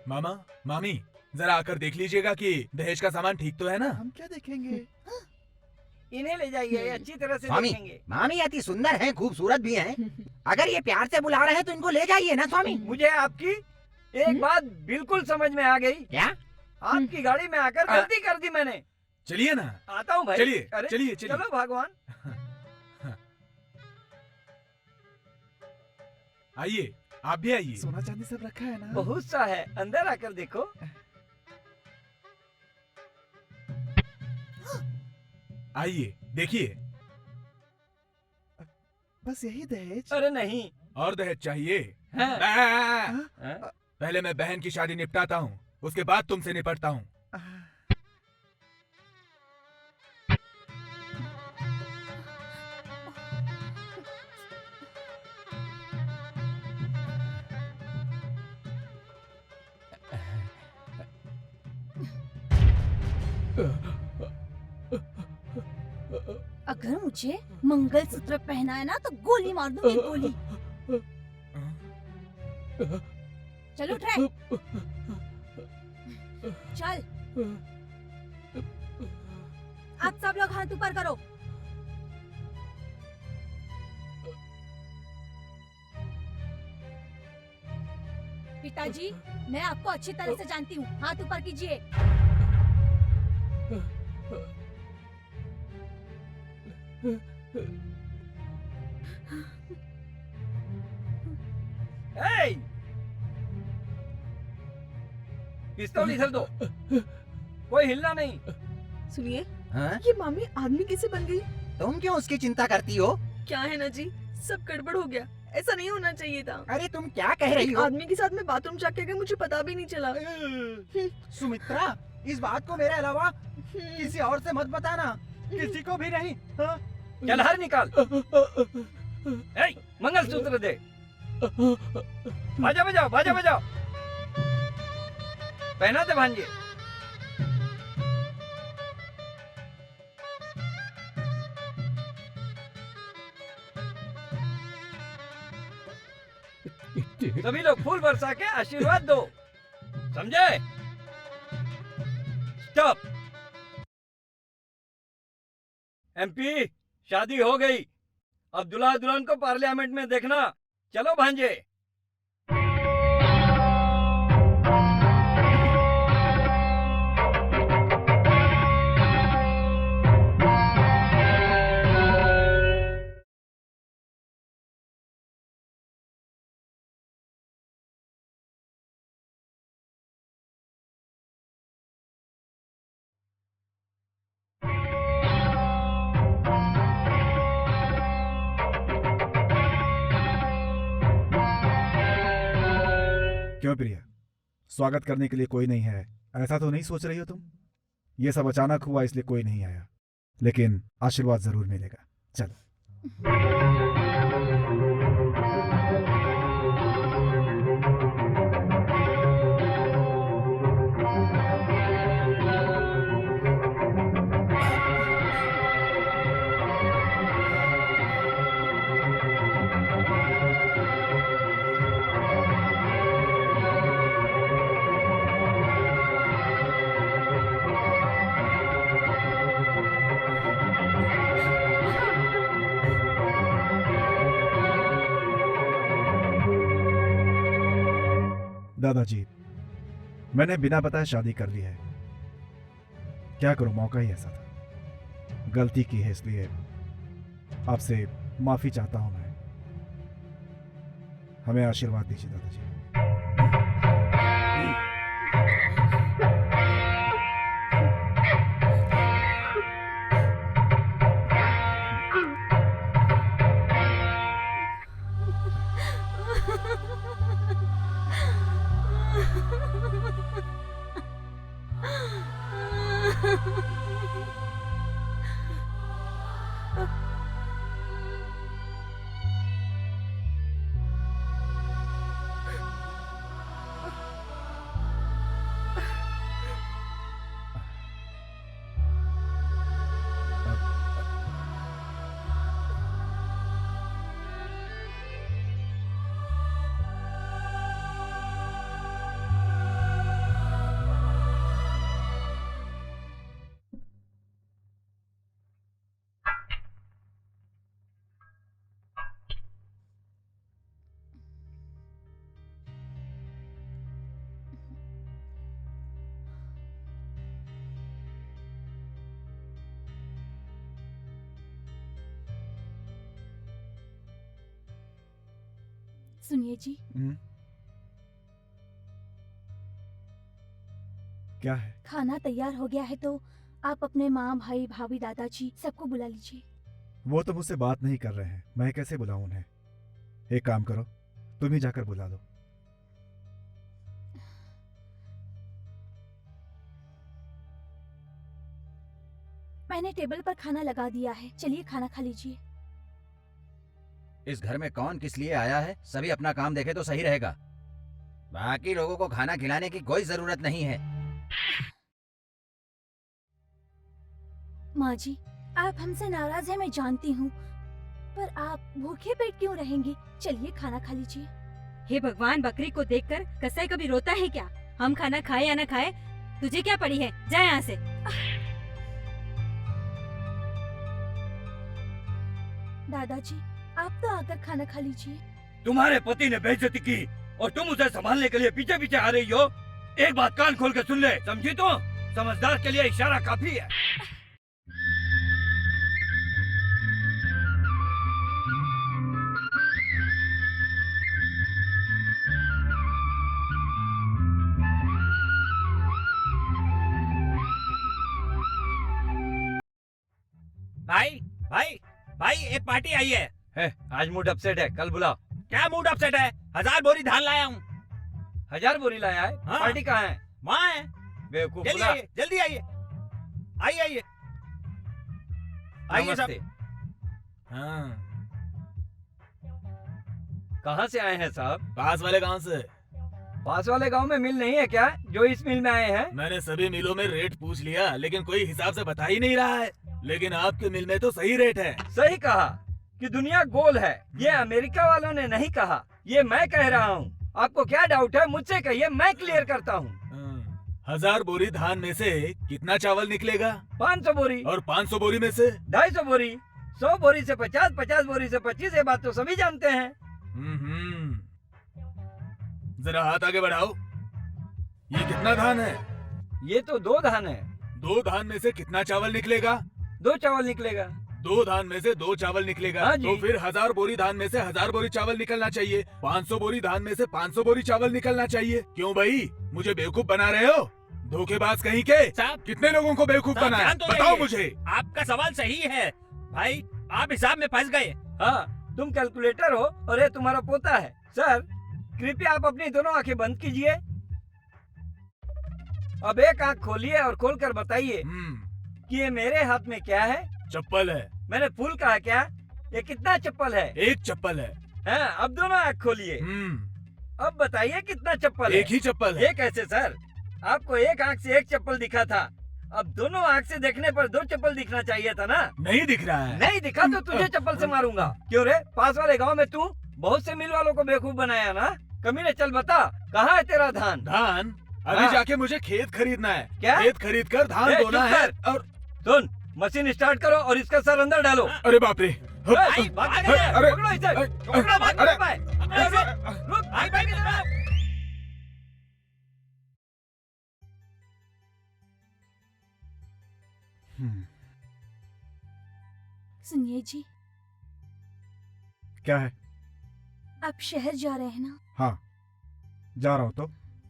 मामा, मामी, जरा आकर देख लीजिएगा कि दहेज का सामान ठीक तो है ना। हम क्या देखेंगे? इन्हें ले जाइए, अच्छी तरह से स्वामी, देखेंगे। मामी अति सुंदर हैं, खूबसूरत भी हैं। अगर ये प्यार से बुला रहे हैं तो इनको ले जाइए ना स्वामी। मुझे आपकी एक बात बिल्कुल समझ में आ गई। क्या? आपकी गाड़ी में आकर गलती कर दी मैंने। चलिए ना। आता हूँ भाई। चलिए, अरे, चलिए, चलिए। चलो भगवान। आइए, आप भी आइए। सोना चांदी सब रखा है ना? बहुत सा है, अंदर आकर देखो। आइए, देखिए। बस यही दहेज? अरे नहीं। और दहेज चाहिए? हाँ। पहले मैं बहन की शादी निपटाता हूँ, उसके बाद तुमसे निपटता हूँ। अगर मुझे मंगलसूत्र पहनाया ना तो गोली मार दूंगी, गोली। चलो उठ रहे। चल, आप सब लोग हाथ ऊपर करो। पिताजी, मैं आपको अच्छी तरह से जानती हूँ, हाथ ऊपर कीजिए। पिस्तौल इधर दो, कोई हिलना नहीं। सुनिए, हाँ? ये मामी आदमी कैसे बन गई? तुम क्यों उसकी चिंता करती हो? क्या है ना जी, सब गड़बड़ हो गया, ऐसा नहीं होना चाहिए था। अरे तुम क्या कह रही एक हो? आदमी के साथ मैं बाथरूम जाके गई, मुझे पता भी नहीं चला। सुमित्रा, इस बात को मेरे अलावा किसी और से मत बताना, किसी को भी नहीं। हाँ? चल हर निकाल। मंगलसूत्र दे। बाजा बजाओ, बाजा बजाओ। पहना दे भांजे। सभी लोग फूल बरसा के आशीर्वाद दो, समझे? स्टॉप। एमपी, शादी हो गई, अब दुल्हा दुल्हन को पार्लियामेंट में देखना। चलो भांजे। क्यों प्रिया, स्वागत करने के लिए कोई नहीं है, ऐसा तो नहीं सोच रही हो तुम? ये सब अचानक हुआ इसलिए कोई नहीं आया, लेकिन आशीर्वाद जरूर मिलेगा। चलो। दादाजी, मैंने बिना बताए शादी कर ली है। क्या करूं, मौका ही ऐसा था। गलती की है, इसलिए आपसे माफी चाहता हूं मैं। हमें आशीर्वाद दीजिए दादाजी। सुनिए जी, क्या है? खाना तैयार हो गया है तो आप अपने माँ, भाई, भाभी, दादाजी सबको बुला लीजिए। वो तो मुझसे बात नहीं कर रहे हैं, मैं कैसे बुलाऊं उन्हें? एक काम करो, तुम ही जाकर बुला लो। मैंने टेबल पर खाना लगा दिया है, चलिए खाना खा लीजिए। इस घर में कौन किस लिए आया है, सभी अपना काम देखे तो सही रहेगा। बाकी लोगों को खाना खिलाने की कोई जरूरत नहीं है। माँ जी, आप हमसे नाराज हैं मैं जानती हूँ, पर आप भूखे पेट क्यों रहेंगी? चलिए खाना खा लीजिए। हे भगवान, बकरी को देखकर कसाई कभी रोता है क्या? हम खाना खाए या ना खाए, तुझे क्या पड़ी है? जा यहाँ से। दादाजी, आप तो आकर खाना खा लीजिए। तुम्हारे पति ने बेइज्जती की और तुम उसे संभालने के लिए पीछे पीछे आ रही हो। एक बात कान खोल के सुन ले, समझी? तो समझदार के लिए इशारा काफी है। भाई भाई भाई, एक पार्टी आई है। आज मूड अपसेट है, कल बुलाओ। क्या मूड अपसेट है? 1000 बोरी धान लाया हूँ। 1000 बोरी लाया है? हाँ। पार्टी कहाँ है? वहाँ है। बेवकूफ, जल्दी बुला। आइए, जल्दी आइए, आइए आइए आइए सब। नमस्ते। हाँ, कहाँ से आए हैं साहब? पास वाले गांव से। पास वाले गांव में मिल नहीं है क्या, जो इस मिल में आए हैं? मैंने सभी मिलों में रेट पूछ लिया, लेकिन कोई हिसाब से बता ही नहीं रहा है। लेकिन आपके मिल में तो सही रेट है। सही कहा कि दुनिया गोल है, ये अमेरिका वालों ने नहीं कहा, ये मैं कह रहा हूँ। आपको क्या डाउट है, मुझसे कहिए, मैं क्लियर करता हूँ। 1000 बोरी धान में से कितना चावल निकलेगा? 500 बोरी। और 500 बोरी में से 250 बोरी। 100 बोरी से 50, 50 बोरी से 25, ये बात तो सभी जानते हैं। जरा हाथ आगे बढ़ाओ। ये कितना धान है? ये तो 2 धान है। 2 धान में से कितना चावल निकलेगा? 2 चावल निकलेगा। 2 धान में से 2 चावल निकलेगा। हाँ जी। तो फिर 1000 बोरी धान में से 1000 बोरी चावल निकलना चाहिए। 500 बोरी धान में से 500 बोरी चावल निकलना चाहिए। क्यों भाई, मुझे बेवकूफ बना रहे हो? धोखेबाज कहीं के। साहब, कितने लोगों को बेवकूफ साहब, बनाया? ध्यान तो बताओ रहिए। मुझे। आपका सवाल सही है भाई, आप हिसाब में फंस गए। हाँ, तुम कैलकुलेटर हो और ये तुम्हारा पोता है। सर, कृपया आप अपनी दोनों आंखें बंद कीजिए। अब एक आंख खोलिए और खोलकर बताइए कि ये मेरे हाथ में क्या है? चप्पल है। मैंने फूल कहा क्या? ये कितना चप्पल है? एक चप्पल है। हाँ, अब दोनों आंख खोलिए। अब बताइए कितना चप्पल है? एक ही चप्पल है। ये कैसे सर? आपको एक आंख से एक चप्पल दिखा था, अब दोनों आंख से देखने पर 2 चप्पल दिखना चाहिए था ना? नहीं दिख रहा है। नहीं दिखा तो तुझे चप्पल से मारूंगा। क्यों रे, पास वाले गांव में तू बहुत से मिल वालों को बेवकूफ बनाया ना? कमीने, चल बता, कहाँ है तेरा धान? धान? अभी हाँ। जाके मुझे खेत खरीदना है। क्या? खेत खरीद कर धान ए, बोना चुप है। कर। और सुन, मशीन स्टार्ट करो और इसका सर अंदर डालो। अरे बाप रे। भाई, भाग के ले, अरे, पकड़ो इसे। अरे, पकड़ो, भाग अरे, नहीं पाए। रुक, भाई, भाग के ले। सुनिए जी, क्या है? आप शहर जा रहे हैं ना? हाँ, जा रहा हूँ।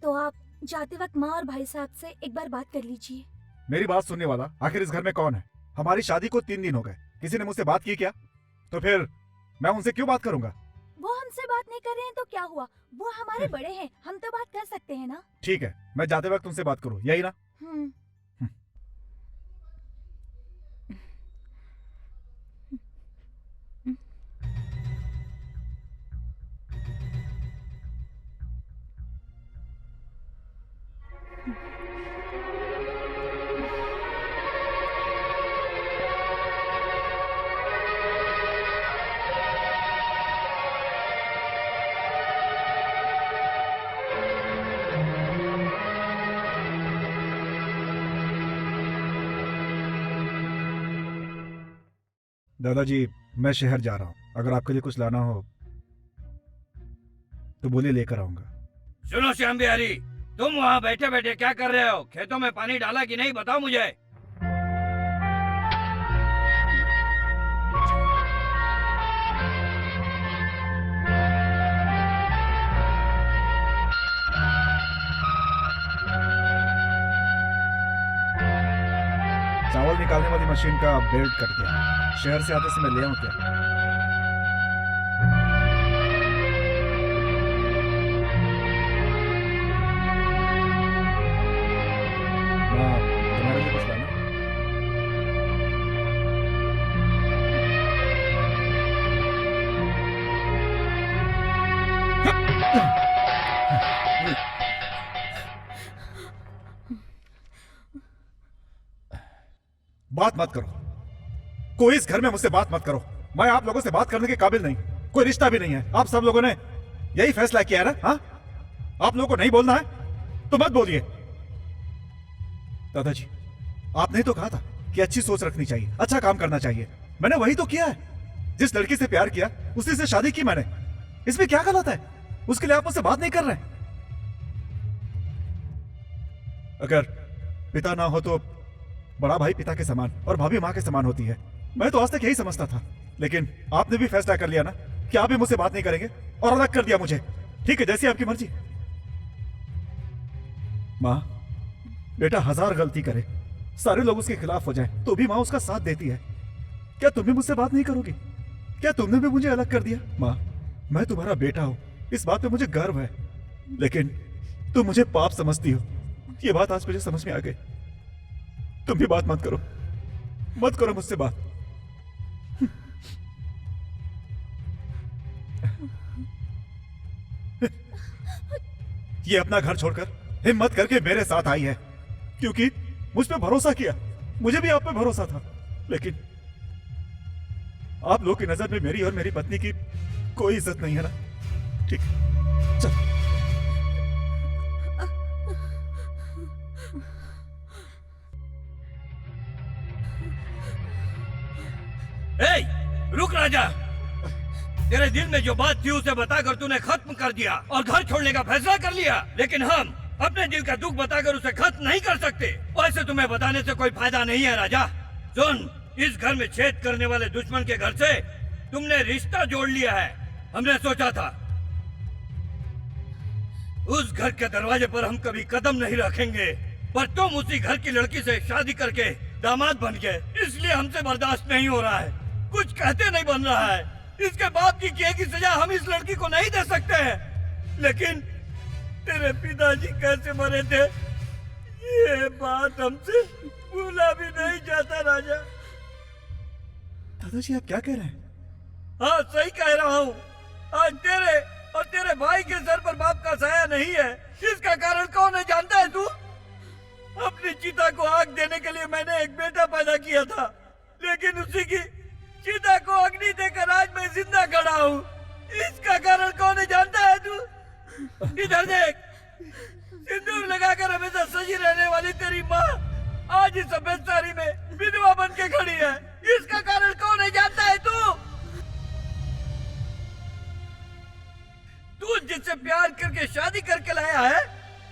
तो आप जाते वक्त माँ और भाई साहब से एक बार बात कर लीजिए। मेरी बात सुनने वाला आखिर इस घर में कौन है? हमारी शादी को 3 दिन हो गए, किसी ने मुझसे बात की क्या? तो फिर मैं उनसे क्यों बात करूंगा? वो हमसे बात नहीं कर रहे हैं तो क्या हुआ, वो हमारे बड़े हैं, हम तो बात कर सकते हैं ना। ठीक है, मैं जाते वक्त उनसे बात करूँ, यही ना? दादाजी, मैं शहर जा रहा हूँ, अगर आपके लिए कुछ लाना हो तो बोलिए, लेकर आऊंगा। सुनो श्याम बिहारी, तुम वहाँ बैठे बैठे क्या कर रहे हो? खेतों में पानी डाला कि नहीं, बताओ मुझे। मशीन का बेल्ट कट गया। शहर से आते समय ले आऊं क्या? माँ, तुम्हारे लिए कुछ लाना? बात मत करो, कोई इस घर में मुझसे बात मत करो। मैं आप लोगों से बात करने के काबिल नहीं, कोई रिश्ता भी नहीं है। आप सब लोगों ने यही फैसला किया है ना? हाँ, आप लोगों को नहीं बोलना है तो मत बोलिए। दादाजी, आपने तो कहा था कि अच्छी सोच रखनी चाहिए, अच्छा काम करना चाहिए। मैंने वही तो किया है। जिस लड़की से प्यार किया उसी से शादी की मैंने। इसमें क्या गलत है? उसके लिए आप मुझसे बात नहीं कर रहे। अगर पिता ना हो तो बड़ा भाई पिता के समान और भाभी माँ के समान होती है। मैं तो आज तक यही समझता था, लेकिन आपने भी फैसला कर लिया ना कि आप भी मुझसे बात नहीं करेंगे और अलग कर दिया मुझे। ठीक है, जैसी आपकी मर्जी। माँ, बेटा 1000 गलती करे, सारे लोग उसके खिलाफ हो जाएं, तो भी माँ उसका साथ देती है। क्या तुम भी मुझसे बात नहीं करोगी? क्या तुमने भी मुझे अलग कर दिया? माँ, मैं तुम्हारा बेटा हूं, इस बात पे मुझे गर्व है, लेकिन तुम मुझे पाप समझती हो। ये बात आज मुझे समझ में आ गई। तुम भी बात मत करो, मत करो मुझसे बात। ये अपना घर छोड़कर हिम्मत करके मेरे साथ आई है क्योंकि मुझ पे भरोसा किया। मुझे भी आप पे भरोसा था, लेकिन आप लोग की नजर में मेरी और मेरी पत्नी की कोई इज्जत नहीं है ना? ठीक, चल। रुक राजा, तेरे दिल में जो बात थी उसे बताकर तूने खत्म कर दिया और घर छोड़ने का फैसला कर लिया, लेकिन हम अपने दिल का दुख बताकर उसे खत्म नहीं कर सकते। वैसे तुम्हें बताने से कोई फायदा नहीं है राजा। सुन, इस घर में छेद करने वाले दुश्मन के घर से तुमने रिश्ता जोड़ लिया है। हमने सोचा था उस घर के दरवाजे पर हम कभी कदम नहीं रखेंगे, पर तुम उसी घर की लड़की से शादी करके दामाद बन गए, इसलिए हमसे बर्दाश्त नहीं हो रहा है। कुछ कहते नहीं बन रहा है। इसके बाप की किए की सजा हम इस लड़की को नहीं दे सकते हैं। लेकिन तेरे पिताजी कैसे मरे थे ये बात हमसे भूला भी नहीं जाता राजा। दादाजी, आप क्या कह रहे हैं? हाँ, सही कह रहा हूँ। आज तेरे और तेरे भाई के सर पर बाप का साया नहीं है। इसका कारण कौन है जानता है तू? अपनी चिता को आग देने के लिए मैंने एक बेटा पैदा किया था, लेकिन उसी की चिता को अग्नि देकर आज मैं जिंदा खड़ा हूँ। इसका कारण कौन है जानता है तू? इधर देख, सिंदूर लगाकर हमेशा सजी रहने वाली तेरी माँ आज इस सफेद साड़ी में विधवा बन के खड़ी है। इसका कारण कौन है जानता है तू? तू जिससे प्यार करके शादी करके लाया है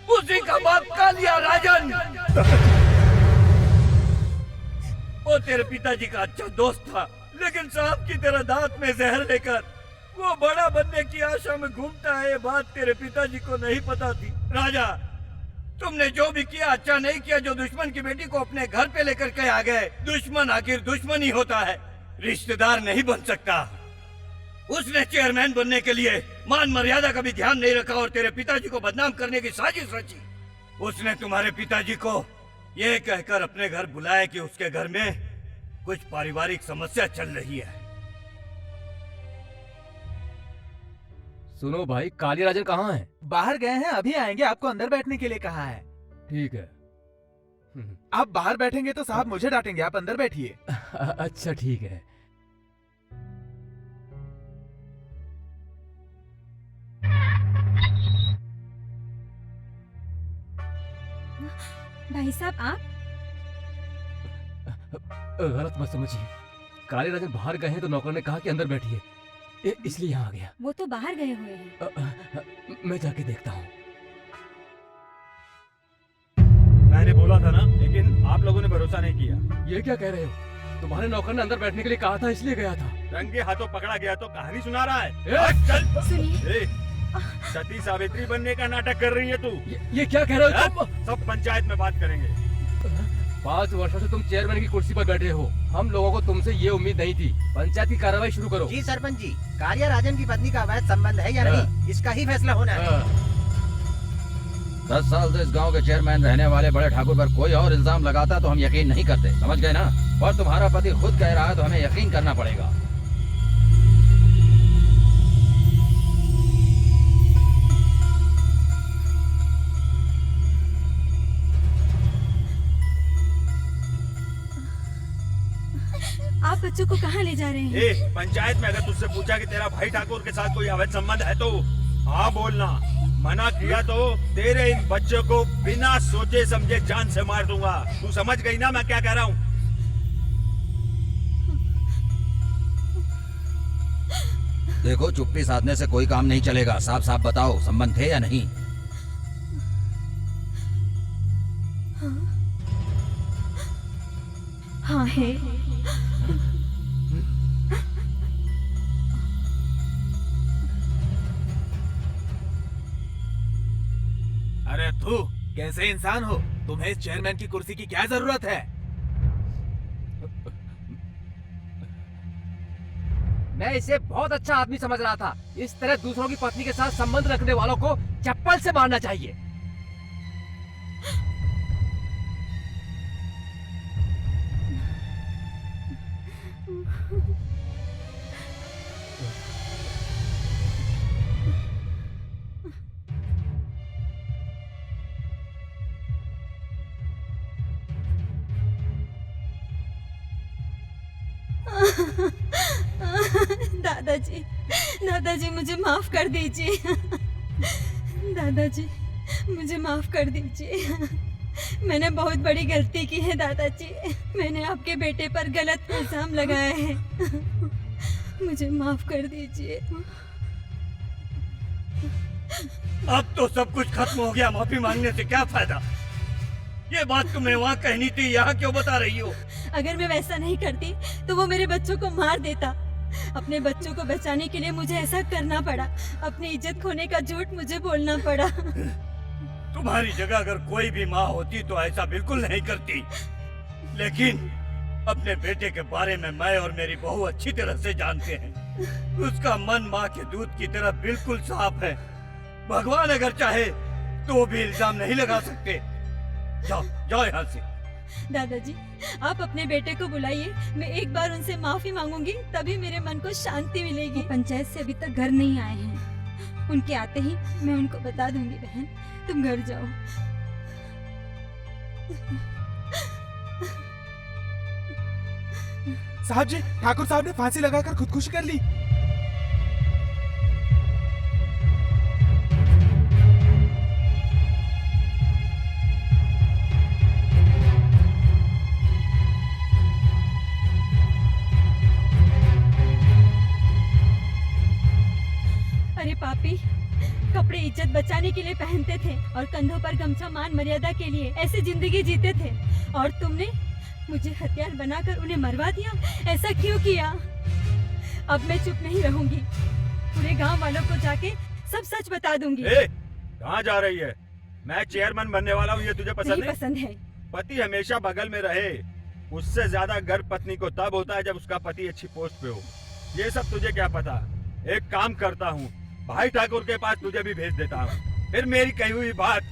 उसी का बाप कालिया राजन। वो तेरे पिताजी का अच्छा दोस्त था, लेकिन सांप की तरह दांत में जहर लेकर वो बड़ा बनने की आशा में घूमता है। ये बात तेरे पिताजी को नहीं पता थी। राजा, तुमने जो भी किया अच्छा नहीं किया जो दुश्मन की बेटी को अपने घर पे लेकर के आ गए। दुश्मन आखिर दुश्मन ही होता है, रिश्तेदार नहीं बन सकता। उसने चेयरमैन बनने के लिए मान मर्यादा का भी ध्यान नहीं रखा और तेरे पिताजी को बदनाम करने की साजिश रची। उसने तुम्हारे पिताजी को ये कहकर अपने घर बुलाया कि उसके घर में कुछ पारिवारिक समस्या चल रही है। सुनो भाई, कालिया राजन कहाँ है? बाहर गए हैं, अभी आएंगे। आपको अंदर बैठने के लिए कहा है। ठीक है। आप बाहर बैठेंगे तो साहब मुझे डांटेंगे। आप अंदर बैठिए। अच्छा ठीक है। भाई साहब, आप गलत मत समझिए। काले राजन बाहर गए हैं तो नौकर ने कहा कि अंदर बैठिए, इसलिए यहाँ आ गया। वो तो बाहर गए हुए हैं। मैं जाके देखता हूँ। मैंने बोला था ना, लेकिन आप लोगों ने भरोसा नहीं किया। ये क्या कह रहे हो? तुम्हारे नौकर ने अंदर बैठने के लिए कहा था, इसलिए गया था। रंगे हाथों पकड़ा गया तो कहानी सुना रहा है। सुनिए, सती सावित्री बनने का नाटक कर रही है तू। ये क्या कह रहे हो तुम? सब पंचायत में बात करेंगे। 5 वर्षों से तुम चेयरमैन की कुर्सी पर बैठे हो। हम लोगों को तुमसे ये उम्मीद नहीं थी। पंचायत की कार्रवाई शुरू करो। जी सरपंच जी, कालिया राजन की पत्नी का अवैध संबंध है या नहीं, इसका ही फैसला होना है। 10 साल से इस गांव के चेयरमैन रहने वाले बड़े ठाकुर पर कोई और इल्जाम लगाता तो हम यकीन नहीं करते, समझ गए ना? और तुम्हारा पति खुद कह रहा है तो हमें यकीन करना पड़ेगा। आप बच्चों को कहाँ ले जा रहे हैं? पंचायत में अगर तुझसे पूछा कि तेरा भाई ठाकुर के साथ कोई अवैध संबंध है तो हाँ बोलना, मना किया तो तेरे इन बच्चों को बिना सोचे समझे जान से मार दूंगा। तू समझ गई ना मैं क्या कह रहा हूँ? देखो, चुप्पी साधने से कोई काम नहीं चलेगा। साफ साफ बताओ, संबंध थे या नहीं? हाँ है। अरे तू कैसे इंसान हो? तुम्हें इस चेयरमैन की कुर्सी की क्या जरूरत है? मैं इसे बहुत अच्छा आदमी समझ रहा था। इस तरह दूसरों की पत्नी के साथ संबंध रखने वालों को चप्पल से मारना चाहिए। दादाजी, दादाजी मुझे माफ कर दीजिए। दादाजी मुझे माफ कर दीजिए। मैंने बहुत बड़ी गलती की है दादाजी। मैंने आपके बेटे पर गलत इल्जाम लगाया है। मुझे माफ कर दीजिए। अब तो सब कुछ खत्म हो गया, माफी मांगने से क्या फायदा? ये बात तुम्हें वहाँ कहनी थी, यहाँ क्यों बता रही हो? अगर मैं वैसा नहीं करती तो वो मेरे बच्चों को मार देता। अपने बच्चों को बचाने के लिए मुझे ऐसा करना पड़ा। अपनी इज्जत खोने का झूठ मुझे बोलना पड़ा। तुम्हारी जगह अगर कोई भी माँ होती तो ऐसा बिल्कुल नहीं करती। लेकिन अपने बेटे के बारे में मैं और मेरी बहू अच्छी तरह से जानते हैं। उसका मन माँ के दूध की तरह बिल्कुल साफ है। भगवान अगर चाहे तो भी इल्जाम नहीं लगा सकते। जाओ जाओ यहाँ से। दादाजी आप अपने बेटे को बुलाइए। मैं एक बार उनसे माफी मांगूंगी, तभी मेरे मन को शांति मिलेगी। पंचायत से अभी तक घर नहीं आए हैं। उनके आते ही मैं उनको बता दूंगी। बहन तुम घर जाओ। साहब जी, ठाकुर साहब ने फांसी लगाकर खुदकुशी कर ली। अरे पापी, कपड़े इज्जत बचाने के लिए पहनते थे और कंधों पर गमछा मान मर्यादा के लिए ऐसी जिंदगी जीते थे, और तुमने मुझे हथियार बनाकर उन्हें मरवा दिया। ऐसा क्यों किया? अब मैं चुप नहीं रहूंगी। पूरे गांव वालों को जाके सब सच बता दूंगी। कहाँ जा रही है? मैं चेयरमैन बनने वाला हूँ, ये तुझे पसंद नहीं नहीं? पसंद है। पति हमेशा बगल में रहे, उससे ज्यादा गर्व पत्नी को तब होता है जब उसका पति अच्छी पोस्ट पे हो। ये सब तुझे क्या पता? एक काम करता हूँ, भाई ठाकुर के पास तुझे भी भेज देता हूँ। फिर मेरी कही हुई बात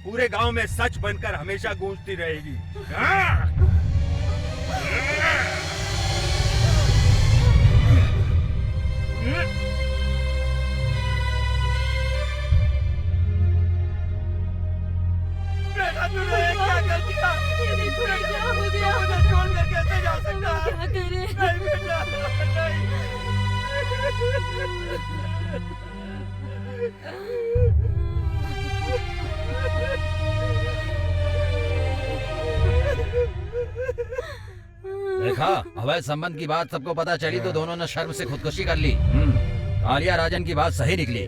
पूरे गांव में सच बनकर हमेशा गूंजती रहेगी। बेटा तूने क्या कर दिया? ये देखो क्या हो गया। छोड़ कर कैसे जा सकता? क्या करे? नहीं बेटा, नहीं। देखा, अवैध संबंध की बात सबको पता चली तो दोनों ने शर्म से खुदकुशी कर ली। कालिया राजन की बात सही निकली।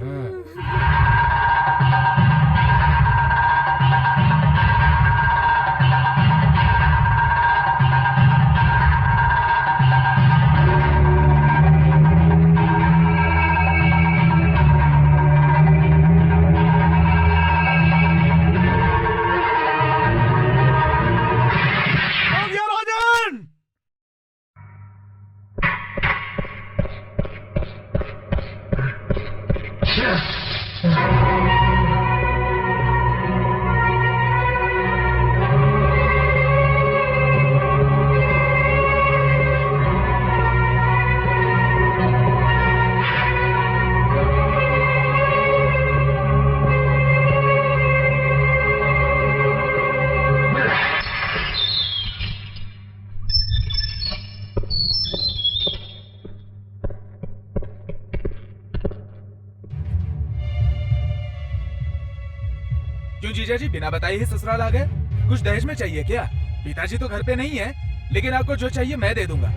जीजा जी बिना बताए ही ससुराल आ गए? कुछ दहेज में चाहिए क्या? पिताजी तो घर पे नहीं है, लेकिन आपको जो चाहिए मैं दे दूंगा।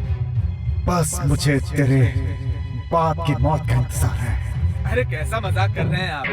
बस मुझे तेरे बाप की मौत का इंतजार है। अरे कैसा मजाक कर रहे हैं आप?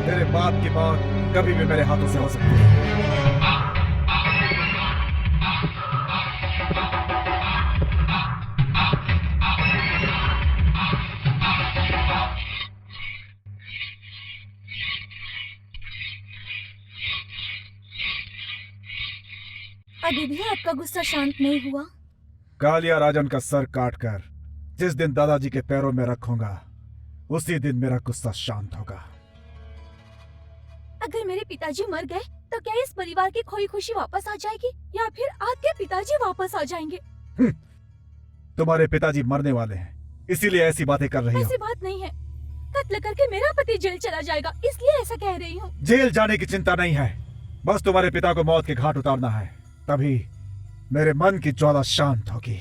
तेरे बाप की मौत कभी भी मेरे हाथों से हो सकती है। अभी भी आपका गुस्सा शांत नहीं हुआ? कालिया राजन का सर काटकर जिस दिन दादाजी के पैरों में रखूंगा उसी दिन मेरा गुस्सा शांत होगा। अगर मेरे पिताजी मर गए तो क्या इस परिवार की खोई खुशी वापस आ जाएगी या फिर आपके पिताजी वापस आ जाएंगे? तुम्हारे पिताजी मरने वाले हैं इसीलिए ऐसी बातें कर रही हो। ऐसी बात नहीं है, कत्ल करके मेरा पति जेल चला जाएगा इसलिए ऐसा कह रही हूँ। जेल जाने की चिंता नहीं है, बस तुम्हारे पिता को मौत के घाट उतारना है, तभी मेरे मन की ज्वाला शांत होगी।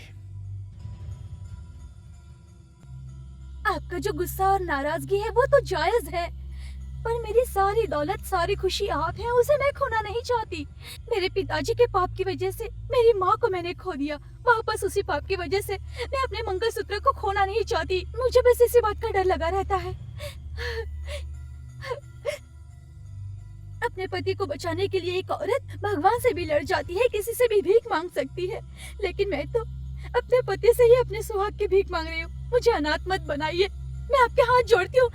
आपका जो गुस्सा और नाराजगी है वो तो जायज है, पर मेरी सारी दौलत सारी खुशी आप हैं, उसे मैं खोना नहीं चाहती। मेरे पिताजी के पाप की वजह से मेरी माँ को मैंने खो दिया, वापस उसी पाप की वजह से मैं अपने मंगलसूत्र को खोना नहीं चाहती। मुझे बस इसी बात का डर लगा रहता है। अपने पति को बचाने के लिए एक औरत भगवान से भी लड़ जाती है, किसी से भी भीख मांग सकती है, लेकिन मैं तो अपने पति से ही अपने सुहाग की भीख मांग रही हूँ। मुझे अनाथ मत बनाइए, मैं आपके हाथ जोड़ती हूँ,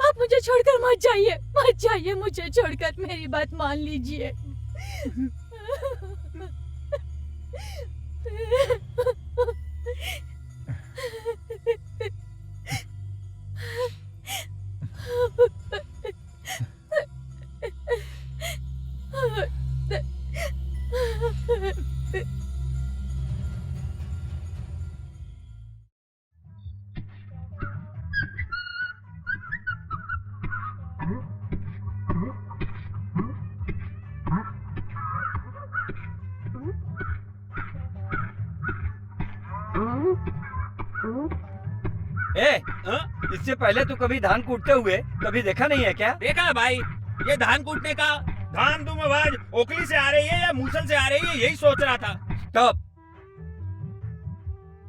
आप मुझे छोड़कर मत जाइए, मत जाइए, मुझे छोड़कर, मेरी बात मान लीजिए। इससे पहले तू कभी धान कूटते हुए कभी देखा नहीं है क्या? देखा है भाई, ये धान कूटने का धाम धूम आवाज ओखली से आ रही है या मूसल से आ रही है, यही सोच रहा था। स्टॉप।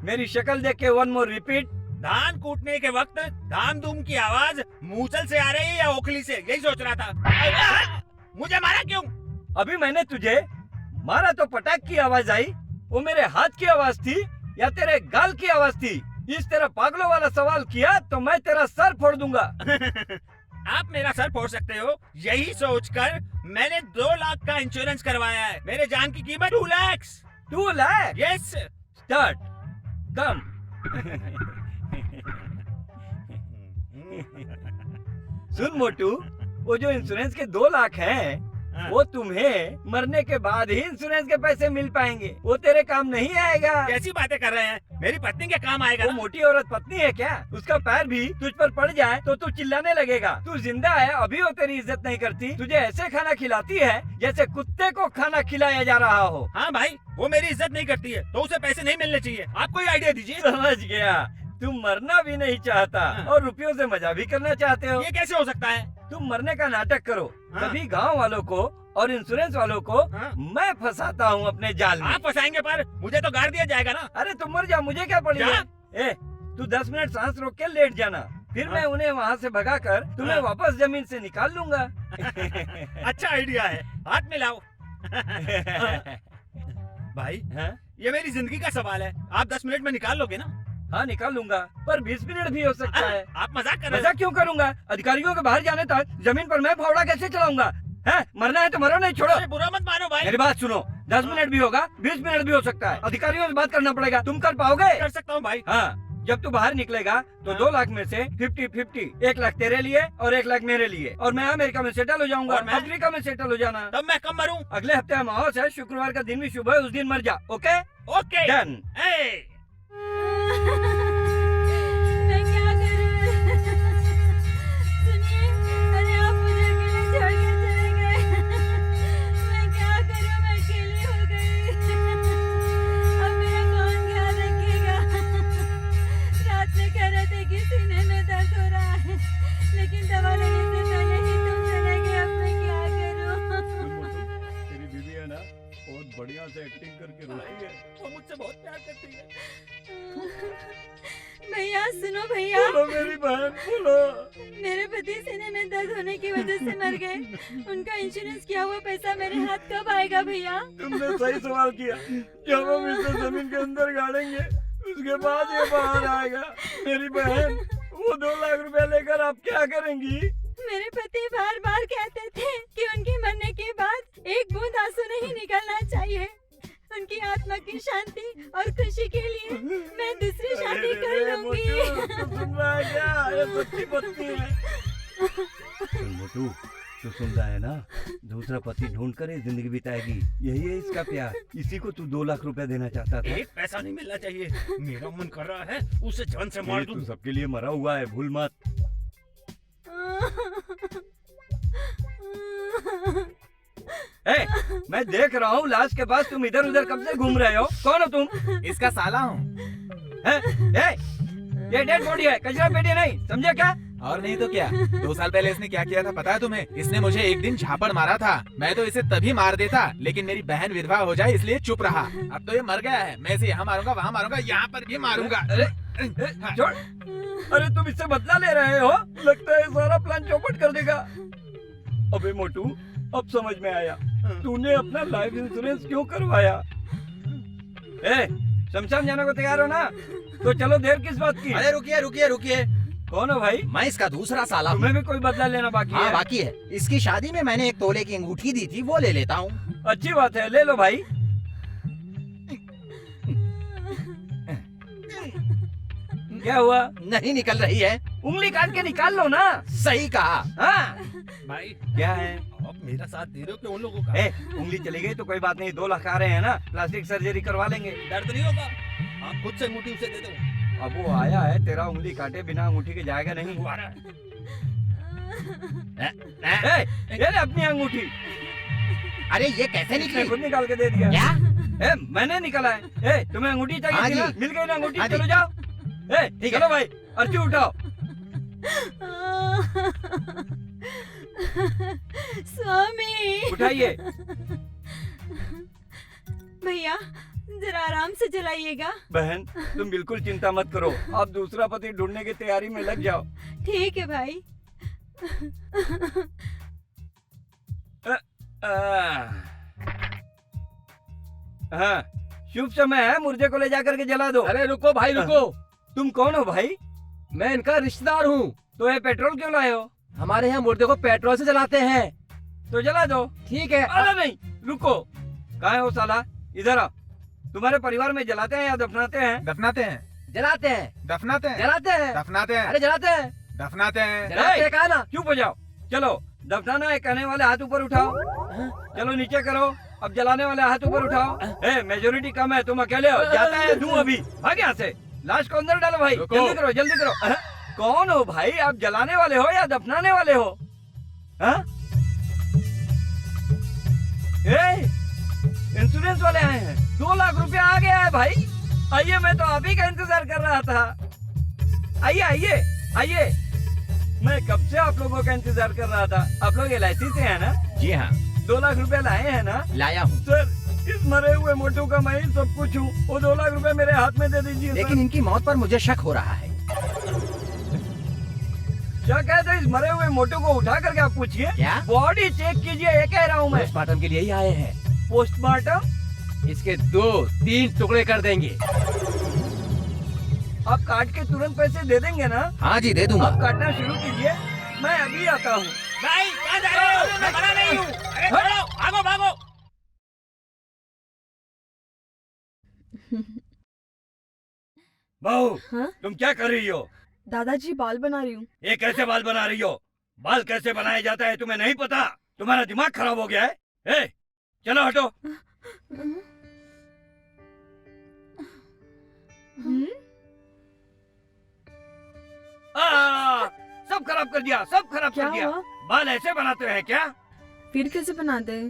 मेरी शक्ल देख के वन मोर रिपीट। धान कूटने के वक्त धाम धूम की आवाज मूसल से आ रही है या ओखली से, यही सोच रहा था। मुझे मारा क्यों? अभी मैंने तुझे मारा तो पटाख की आवाज आई, वो मेरे हाथ की आवाज थी या तेरे गाल की आवाज थी? इस तरह पागलों वाला सवाल किया तो मैं तेरा सर फोड़ दूंगा। आप मेरा सर फोड़ सकते हो, यही सोचकर मैंने 2 लाख का इंश्योरेंस करवाया है। मेरे जान की कीमत 2 लाख। 2 लाख? यस। स्टार्ट। कम। सुन मोटू, वो जो इंश्योरेंस के 2 लाख हैं, वो तुम्हें मरने के बाद ही इंश्योरेंस के पैसे मिल पाएंगे, वो तेरे काम नहीं आएगा। कैसी बातें कर रहे हैं? मेरी पत्नी के काम आएगा। वो मोटी औरत पत्नी है क्या? उसका पैर भी तुझ पर पड़ जाए तो तू चिल्लाने लगेगा। तू जिंदा है, अभी वो तेरी इज्जत नहीं करती, तुझे ऐसे खाना खिलाती है जैसे कुत्ते को खाना खिलाया जा रहा हो। हाँ भाई, वो मेरी इज्जत नहीं करती है तो उसे पैसे नहीं मिलने चाहिए। आप कोई आइडिया दीजिए। समझ गया, तुम मरना भी नहीं चाहता और रुपयों से मजा भी करना चाहते हो। ये कैसे हो सकता है? तुम मरने का नाटक करो, तभी गांव वालों को और इंश्योरेंस वालों को मैं फंसाता हूँ अपने जाल में। आप फंसाएंगे पर मुझे तो गाड़ दिया जाएगा ना। अरे तुम मर जा, मुझे क्या पड़ी है? तू 10 मिनट सांस रोक के लेट जाना, फिर मैं उन्हें वहाँ से भगाकर तुम्हें वापस जमीन से निकाल लूंगा। अच्छा आइडिया है, हाथ मिलाओ। भाई ये मेरी जिंदगी का सवाल है, आप 10 मिनट में निकाल लोगे ना? हाँ निकाल लूंगा, पर 20 मिनट भी हो सकता है। आप मजाक कर रहे हैं? मजाक क्यों करूंगा? अधिकारियों के बाहर जाने तक जमीन पर मैं फावड़ा कैसे चलाऊंगा? है मरना है तो मरो, नहीं छोड़ो। बुरा मत मानो भाई। मेरी बात सुनो, 10 मिनट भी होगा, 20 मिनट भी हो सकता है। अधिकारियों से बात करना पड़ेगा। तुम कर पाओगे? कर सकता हूँ भाई। हाँ, जब तू बाहर निकलेगा तो 2 लाख में से 50-50, 1 लाख तेरे लिए और 1 लाख मेरे लिए, और मैं अमेरिका में सेटल हो जाऊंगा। अफ्रीका में सेटल हो जाना। तब मैं कब मरूं? अगले हफ्ते अमावस है, शुक्रवार का दिन भी शुभ है, उस दिन मर जा। Okay okay done. मैं क्या करूं? सुनिए, अरे आप मुझे अकेले छोड़ के चले गए। मैं क्या करूं? मैं अकेली हो गई। अब मेरा कौन ख्याल रखेगा? रात में कह रहे थे कि सीने में दर्द हो रहा है, लेकिन दवा लेने से पहले ही तुम चले गए। अब मैं क्या करूं? तेरी बीवी है ना, बहुत बढ़िया से एक्टिंग करके रुलाई है। वो मुझसे बहुत प्यार करती है। भैया सुनो भैया। बोलो मेरी बहन, बोलो। मेरे पति सीने में दर्द होने की वजह से मर गए। उनका इंश्योरेंस किया हुआ पैसा मेरे हाथ कब आएगा भैया? तुमने सही सवाल किया। जब हम इसे जमीन के अंदर गाड़ेंगे उसके बाद ये बाहर आएगा। मेरी बहन, वो 2 लाख रुपए लेकर आप क्या करेंगी? मेरे पति बार बार कहते थे कि उनके मरने के बाद एक बूंद आंसू नहीं निकलना चाहिए। उनकी आत्मा की शांति और खुशी के लिए मैं दूसरी शादी कर लूंगी। सुन रहा है क्या? ये सच्ची पत्नी है। सुन मोटू, तू सुन रहा है ना? दूसरा पति ढूंढ कर जिंदगी बिताएगी, यही है इसका प्यार। इसी को तू 2 लाख रुपए देना चाहता था। एक पैसा नहीं मिलना चाहिए। मेरा मन कर रहा है उसे जान से मार दूं। तू सबके लिए मरा हुआ है, भूल मत। ए, मैं देख रहा हूँ लाश के पास तुम इधर उधर कब से घूम रहे हो। कौन हो तुम? इसका साला हूँ। ये डेड बॉडी है, कचरा पेटी नहीं, समझे क्या? और नहीं तो क्या। 2 साल पहले इसने क्या किया था पता है तुम्हें? इसने मुझे एक दिन झापड़ मारा था। मैं तो इसे तभी मार देता, लेकिन मेरी बहन विधवा हो जाए इसलिए चुप रहा। अब तो ये मर गया है। मैं इसे यहाँ मारूंगा, वहाँ मारूंगा, यहाँ पर भी मारूंगा। छोड़। अरे तुम इससे बदला ले रहे हो? लगता है सारा प्लान चौपट कर देगा। अबे मोटू, अब समझ में आया तूने अपना लाइफ इंश्योरेंस क्यों करवाया। शमशान जाने को तैयार हो ना? तो चलो, देर किस बात की? अरे रुकिए रुकिए रुकिए। कौन हो भाई? मैं इसका दूसरा साला हूँ। तुम्हें भी कोई बदला लेना बाकी है? बाकी है। इसकी शादी में मैंने 1 तोले की अंगूठी दी थी, वो ले लेता हूँ। अच्छी बात है, ले लो भाई। क्या हुआ? नहीं निकल रही है। उंगली काट के निकाल लो ना। सही कहा। हाँ भाई क्या है? आप मेरा साथ दे रहे हो कि उन लोगों का? उंगली चली गई तो कोई बात नहीं, 2 लाख आ रहे हैं ना, प्लास्टिक सर्जरी करवा लेंगे। दर्द नहीं होगा? आप खुद से अंगूठी उसे दे दो। अब वो आया है, तेरा उंगली काटे बिना अंगूठी के जाएगा नहीं। वो आ रहा है। ये ले अपनी अंगूठी। अरे ये कैसे निकली? खुद निकाल के दे दिया। क्या? मैंने निकाला है। तुम्हें अंगूठी चाहिए थी ना? मिल गई ना अंगूठी? चलो जाओ। ठीक है। चलो भाई, अर्ची उठाओ। स्वामी उठाइए। भैया जरा आराम से चलाइएगा। बहन तुम बिल्कुल चिंता मत करो, आप दूसरा पति ढूंढने की तैयारी में लग जाओ। ठीक है भाई। हाँ, शुभ समय है, मुर्दे को ले जाकर के जला दो। अरे रुको भाई रुको, तुम कौन हो भाई? मैं इनका रिश्तेदार हूँ। तो ये पेट्रोल क्यों लाए हो? हमारे यहाँ मुर्दे को पेट्रोल से जलाते हैं। तो जला दो। ठीक है। अरे नहीं, रुको, कहाँ है वो साला? इधर आ। तुम्हारे परिवार में जलाते हैं या दफनाते हैं? दफनाते हैं, जलाते हैं, दफनाते हैं, जलाते हैं, दफनाते हैं, अरे जलाते हैं, दफनाते हैं। जलाते हैं, कहा ना। चुप हो जाओ। चलो, दफनाना है कहने वाले हाथ ऊपर उठाओ। चलो नीचे करो। अब जलाने वाले हाथ ऊपर उठाओ। ए, मेजोरिटी कम है, तुम अकेले हो। जाता है दूं अभी। भाग यहाँ से। लाश को अंदर डालो भाई। जल्दी करो, जल्दी करो। कौन हो भाई? आप जलाने वाले हो या दफनाने वाले हो? इंश्योरेंस वाले आए हैं। 2 लाख रुपया आ गया है भाई। आइए, मैं तो आप ही का इंतजार कर रहा था। आइए आइए आइए, मैं कब से आप लोगों का इंतजार कर रहा था। आप लोग LIC से हैं ना? जी हाँ, 2 लाख रुपया लाए हैं ना? लाया हूँ। सर, इस मरे हुए मोटू का मैं ही सब कुछ हूँ। वो 2 लाख रुपए मेरे हाथ में दे दीजिए। लेकिन इनकी मौत पर मुझे शक हो रहा है। क्या कहते हैं? इस मरे हुए मोटू को उठा करके आप पूछिए। क्या? बॉडी चेक कीजिए, ये कह रहा हूँ मैं। पोस्टमार्टम के लिए ही आए हैं। पोस्टमार्टम? इसके 2-3 टुकड़े कर देंगे। आप काट के तुरंत पैसे दे देंगे ना? हाँ जी, दे दूंगा। आप काटना शुरू कीजिए, मैं अभी आता हूँ। भाई कहाँ जा रहे हो? मैं मना नहीं हूँ। अरे छोड़ो, भागो भागो। बहू, हाँ? तुम क्या कर रही हो? दादाजी बाल बना रही हूँ। ये कैसे बाल बना रही हो? बाल कैसे बनाया जाता है तुम्हें नहीं पता? तुम्हारा दिमाग खराब हो गया है? ए, चलो हटो। सब खराब कर दिया, सब खराब क्या कर दिया। हुआ? बाल ऐसे बनाते हैं क्या? फिर कैसे बनाते हैं?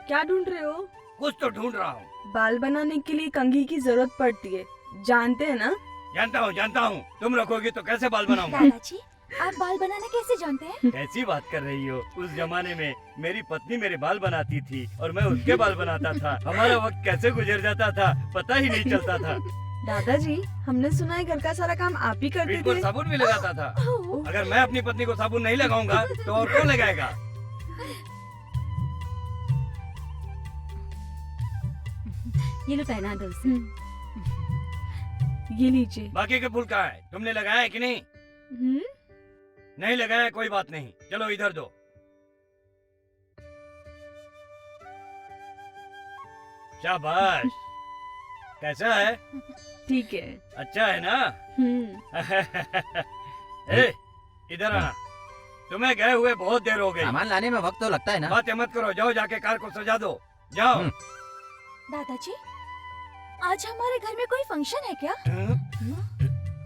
क्या ढूंढ रहे हो? कुछ तो ढूंढ रहा हूँ। बाल बनाने के लिए कंघी की जरूरत पड़ती है, जानते हैं ना? जानता हूँ। तुम रखोगी तो कैसे बाल बनाऊंगा? दादाजी, आप बाल बनाना कैसे जानते हैं? कैसी बात कर रही हो? उस जमाने में मेरी पत्नी मेरे बाल बनाती थी और मैं उसके बाल बनाता था। हमारा वक्त कैसे गुजर जाता था पता ही नहीं चलता था। दादाजी, हमने सुना है घर का सारा काम आप ही करते पीठ पर थे। साबुन भी लगाता था। अगर मैं अपनी पत्नी को साबुन नहीं लगाऊंगा तो और कौन लगाएगा? ये लो, पहना दो उसे। ये लीजिए। बाकी के फूल कहाँ है? तुमने लगाया है कि नहीं? नहीं लगाया, कोई बात नहीं। चलो इधर दो। शाबाश। कैसा है? ठीक है। अच्छा है ना? ए, इधर आना। तुम्हें गए हुए बहुत देर हो गई। सामान लाने में वक्त तो लगता है ना। बातें मत करो, जाओ जाके कार को सजा दो। जाओ। दादाजी, आज हमारे घर में कोई फंक्शन है क्या?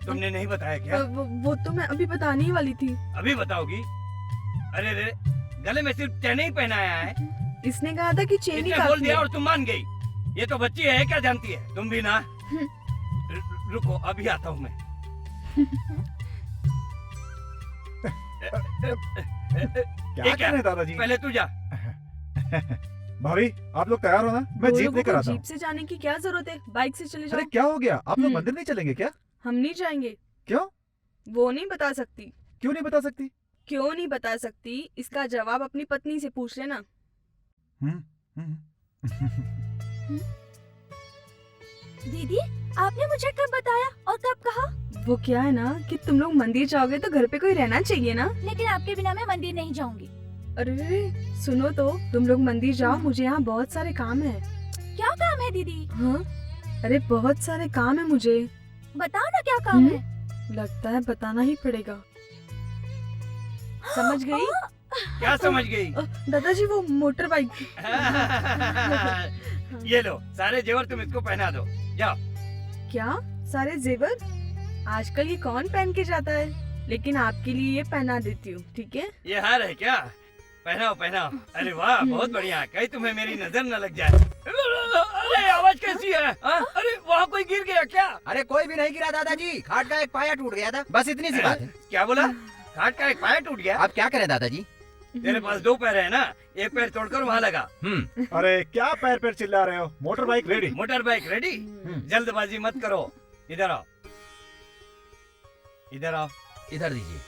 तुमने नहीं बताया क्या? वो तो मैं अभी बताने ही वाली थी। अभी बताओगी? अरे रे, गले में सिर्फ चेन ही पहनाया है। इसने कहा था कि चेन ही इसने बोल काफी दिया है। और तुम मान गई। ये तो बच्ची है, क्या जानती है? तुम भी ना। रुको, अभी आता हूँ मैं। क्या कर रहे हैं दादाजी? पहले तू जा। भाभी, आप लोग तैयार हो ना? मैं दो जीप लोगों लेकर को आता हूँ। जीप से जाने की क्या जरूरत है? बाइक से चले जाओ। अरे क्या हो गया? आप लोग मंदिर नहीं चलेंगे क्या? हम नहीं जाएंगे। क्यों? वो नहीं बता सकती। क्यों नहीं बता सकती? क्यों नहीं बता सकती, इसका जवाब अपनी पत्नी से पूछ लेना। दीदी, आपने मुझे कब बताया और कब कहा? वो क्या है ना कि तुम लोग मंदिर जाओगे तो घर पे कोई रहना चाहिए ना। लेकिन आपके बिना मैं मंदिर नहीं जाऊंगी। अरे सुनो तो, तुम लोग मंदिर जाओ, मुझे यहाँ बहुत सारे काम है। क्या काम है दीदी? हाँ, अरे बहुत सारे काम है मुझे। बताओ ना क्या काम है। लगता है बताना ही पड़ेगा। समझ गई? क्या समझ गई? दादाजी, वो मोटर बाइक। ये लो, सारे जेवर तुम इसको पहना दो। जाओ। क्या सारे जेवर? आजकल ये कौन पहन के जाता है? लेकिन आपके लिए ये पहना देती हूँ, ठीक है? ये हार है क्या? पहनाओ पहनाओ। अरे वाह, बहुत बढ़िया। कहीं तुम्हें मेरी नजर न लग जाए। अरे आवाज कैसी है? अरे वहाँ कोई गिर गया क्या? अरे कोई भी नहीं गिरा दादाजी, खाट का एक पाया टूट गया था, बस इतनी सी बात है। क्या बोला? खाट का एक पाया टूट गया? अब क्या करें दादाजी? तेरे पास 2 पैर है ना, एक पैर तोड़कर वहाँ लगा। अरे क्या पैर पैर चिल्ला रहे हो? Motor bike ready. Motor bike ready? जल्दबाजी मत करो, इधर आओ, इधर आओ। इधर दीजिए।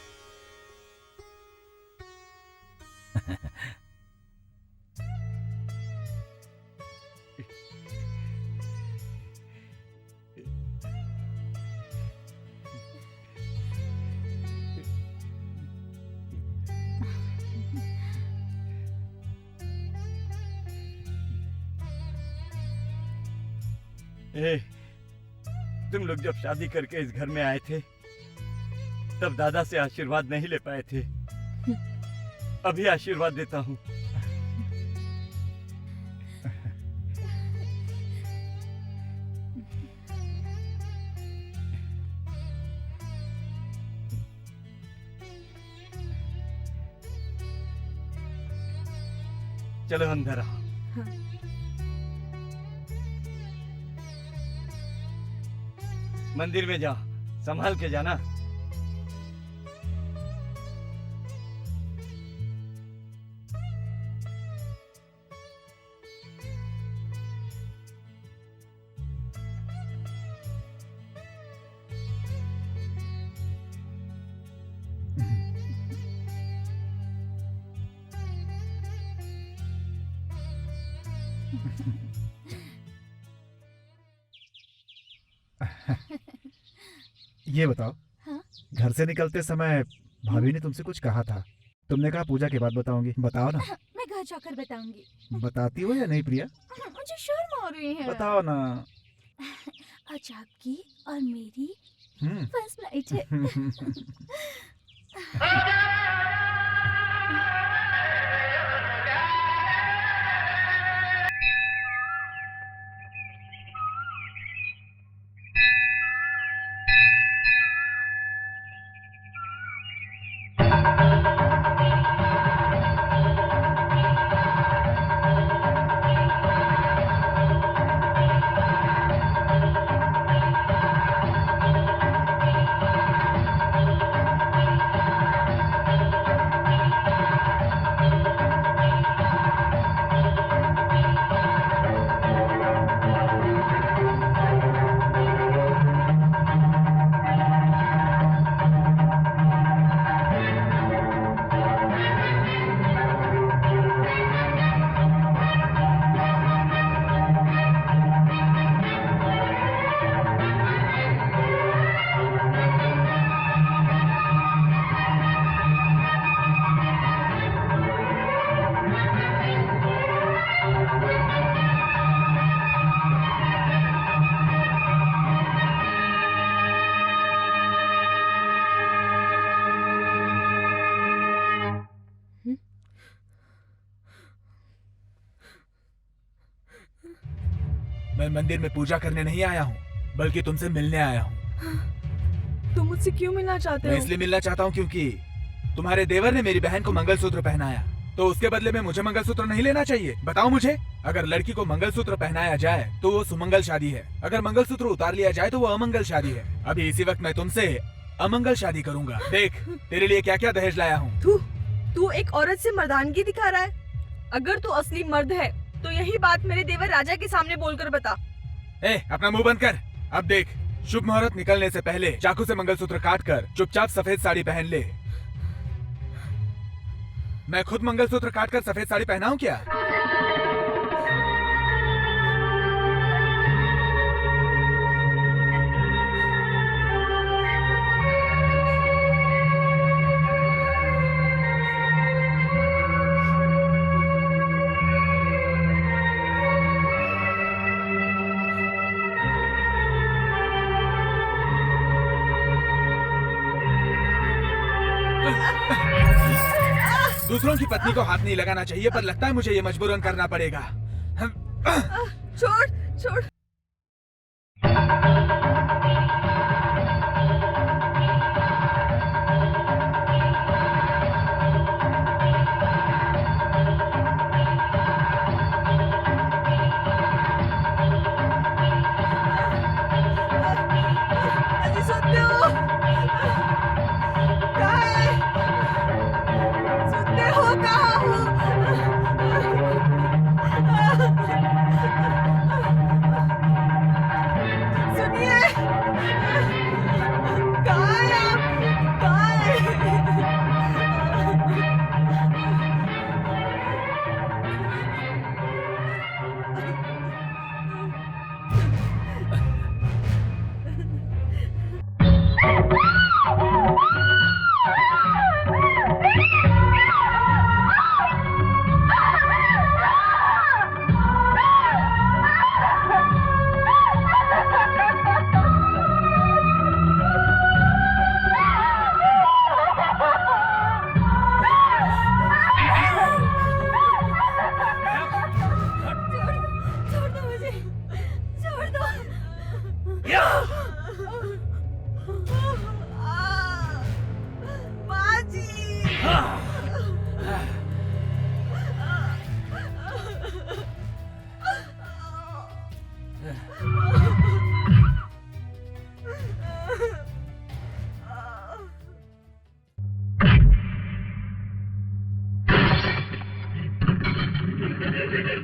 तुम लोग जब शादी करके इस घर में आए थे तब दादा से आशीर्वाद नहीं ले पाए थे, अभी आशीर्वाद देता हूँ। चलो अंदर आओ। मंदिर में जाओ, संभाल के जाना। ये बताओ, हाँ? घर से निकलते समय भाभी ने तुमसे कुछ कहा था, तुमने कहा पूजा के बाद बताऊंगी, बताओ ना। मैं घर जाकर बताऊंगी। बताती हो या नहीं प्रिया? मुझे शर्म आ रही है। बताओ ना। आज आपकी और मेरी हम्म। फर्स्ट नाइट है। मैं मंदिर में पूजा करने नहीं आया हूँ, बल्कि तुमसे मिलने आया हूँ। तुम मुझसे क्यों मिलना चाहते मैं हो? इसलिए मिलना चाहता हूँ क्योंकि तुम्हारे देवर ने मेरी बहन को मंगलसूत्र पहनाया, तो उसके बदले में मुझे मंगलसूत्र नहीं लेना चाहिए? बताओ मुझे, अगर लड़की को मंगलसूत्र पहनाया जाए तो वो सुमंगल शादी है, अगर मंगलसूत्र उतार लिया जाए तो वो अमंगल शादी है। अभी इसी वक्त मैं तुमसे अमंगल शादी करूंगा। देख तेरे लिए क्या क्या दहेज लाया हूँ। तू एक औरत से मर्दानगी दिखा रहा है। अगर तू असली मर्द है तो यही बात मेरे देवर राजा के सामने बोलकर बता। अपना मुंह बंद कर। अब देख, शुभ मुहूर्त निकलने से पहले चाकू से मंगलसूत्र काट कर चुपचाप सफेद साड़ी पहन ले। मैं खुद मंगलसूत्र काट कर सफेद साड़ी पहनाऊं क्या? दूसरों की पत्नी को हाथ नहीं लगाना चाहिए, पर लगता है मुझे ये मजबूरन करना पड़ेगा। छोड़ छोड़। दीदी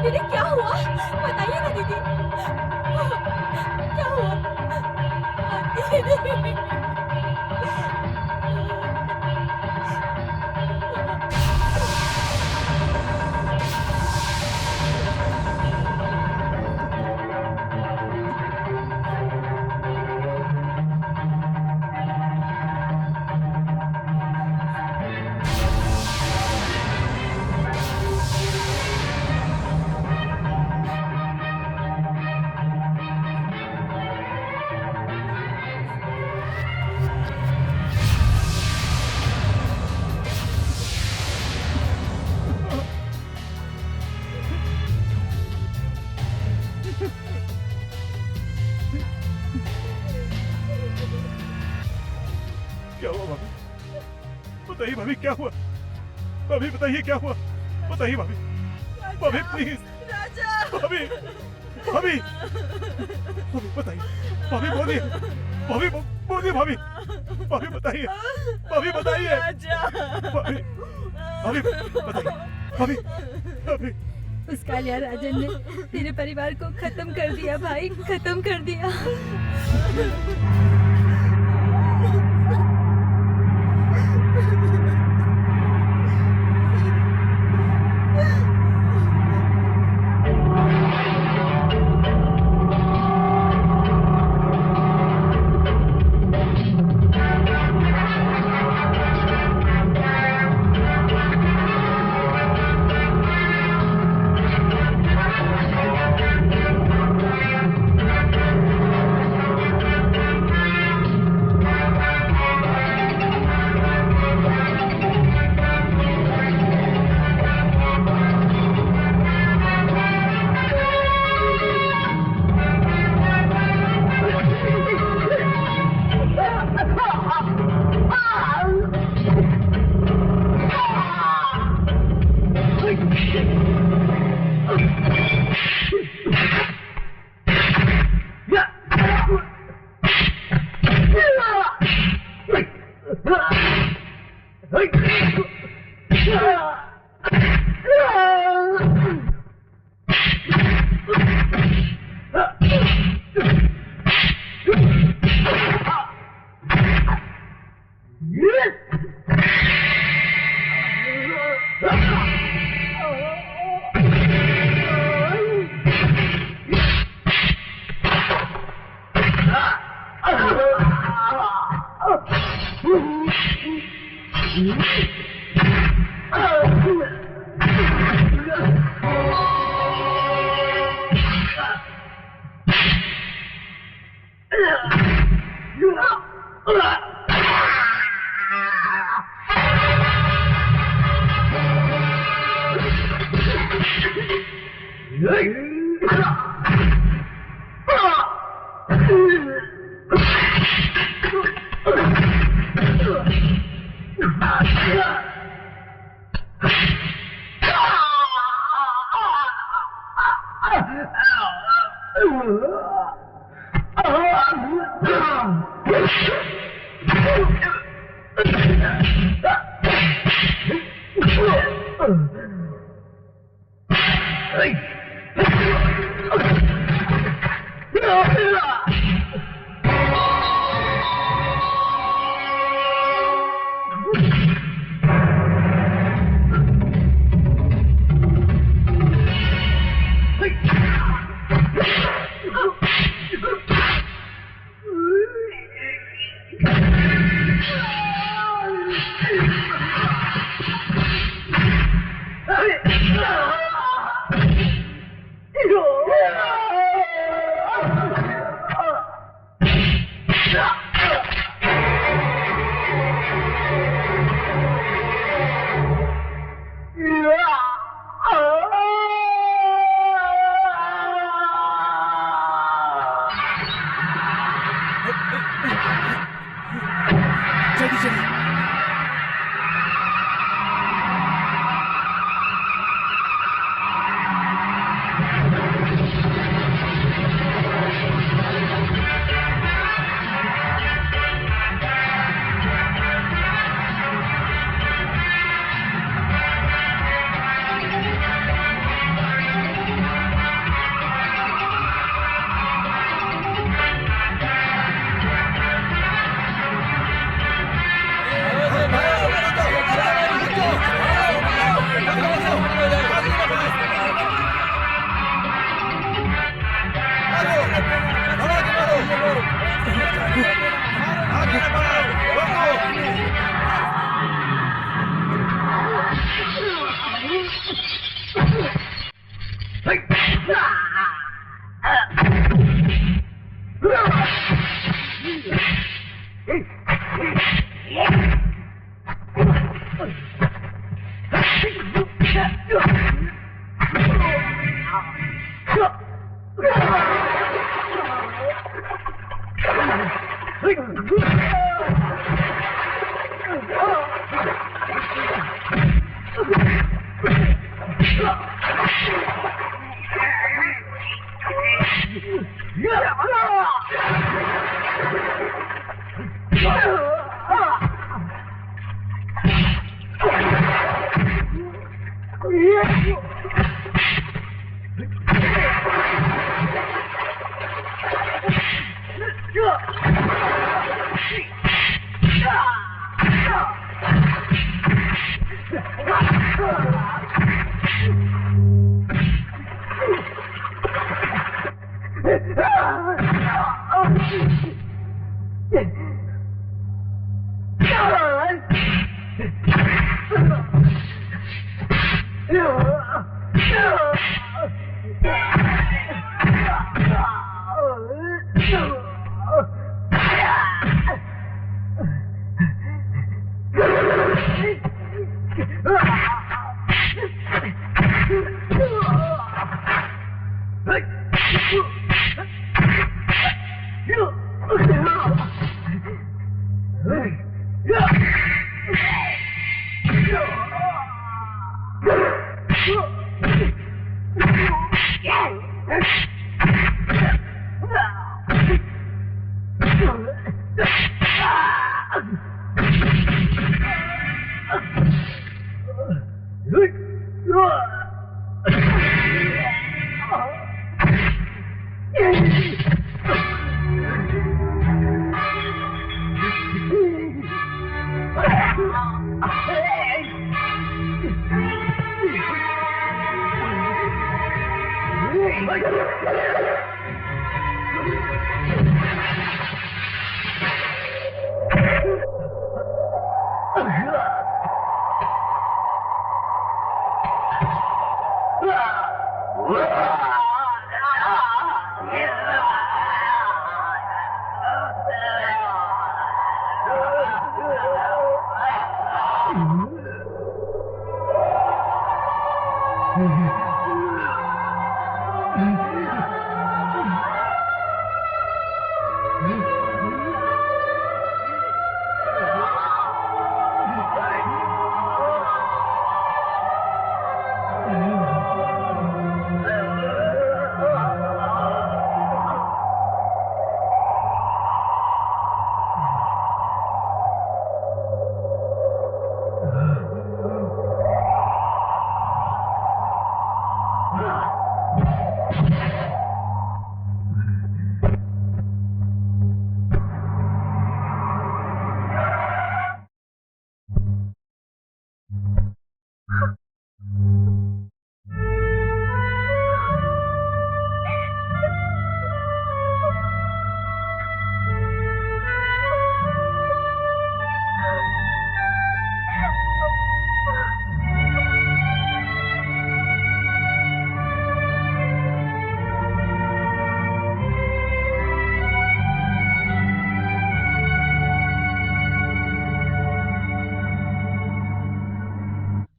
दीदी क्या हुआ बताइए ना दीदी क्या हुआ दीदी क्या हुआ भाभी? बताइए भाभी क्या हुआ? भाभी बताइए क्या हुआ? बताइए भाभी। भाभी प्लीज। भाभी भाभी भाभी बताइए। भाभी बोलिए। भाभी बोलिए भाभी। भाभी बताइए। भाभी बताइए। भाभी भाभी बताइए। भाभी भाभी उस कालिया राजन ने तेरे परिवार को खत्म कर दिया भाई, खत्म कर दिया। जल्दी चलिए।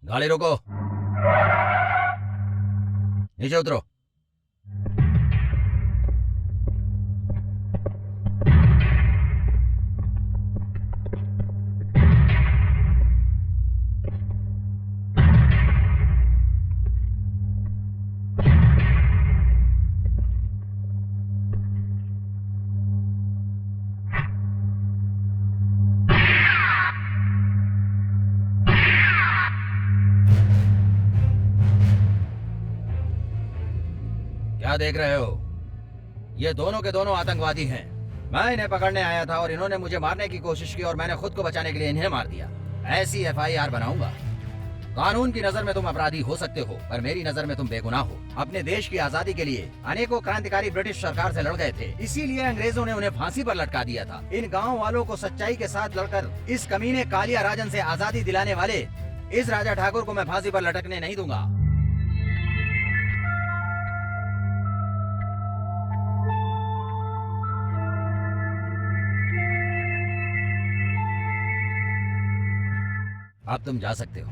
गाड़ी रोको, नीचे उतरो। क्या देख रहे हो? ये दोनों के दोनों आतंकवादी हैं। मैं इन्हें पकड़ने आया था और इन्होंने मुझे मारने की कोशिश की और मैंने खुद को बचाने के लिए इन्हें मार दिया। ऐसी FIR बनाऊंगा। कानून की नजर में तुम अपराधी हो सकते हो, पर मेरी नजर में तुम बेगुनाह हो। अपने देश की आजादी के लिए अनेकों क्रांतिकारी ब्रिटिश सरकार से लड़ गए थे, इसीलिए अंग्रेजों ने उन्हें फांसी पर लटका दिया था। इन गाँव वालों को सच्चाई के साथ लड़कर इस कमीने कालिया राजन से आजादी दिलाने वाले इस राजा ठाकुर को मैं फांसी पर लटकने नहीं दूंगा। अब तुम जा सकते हो।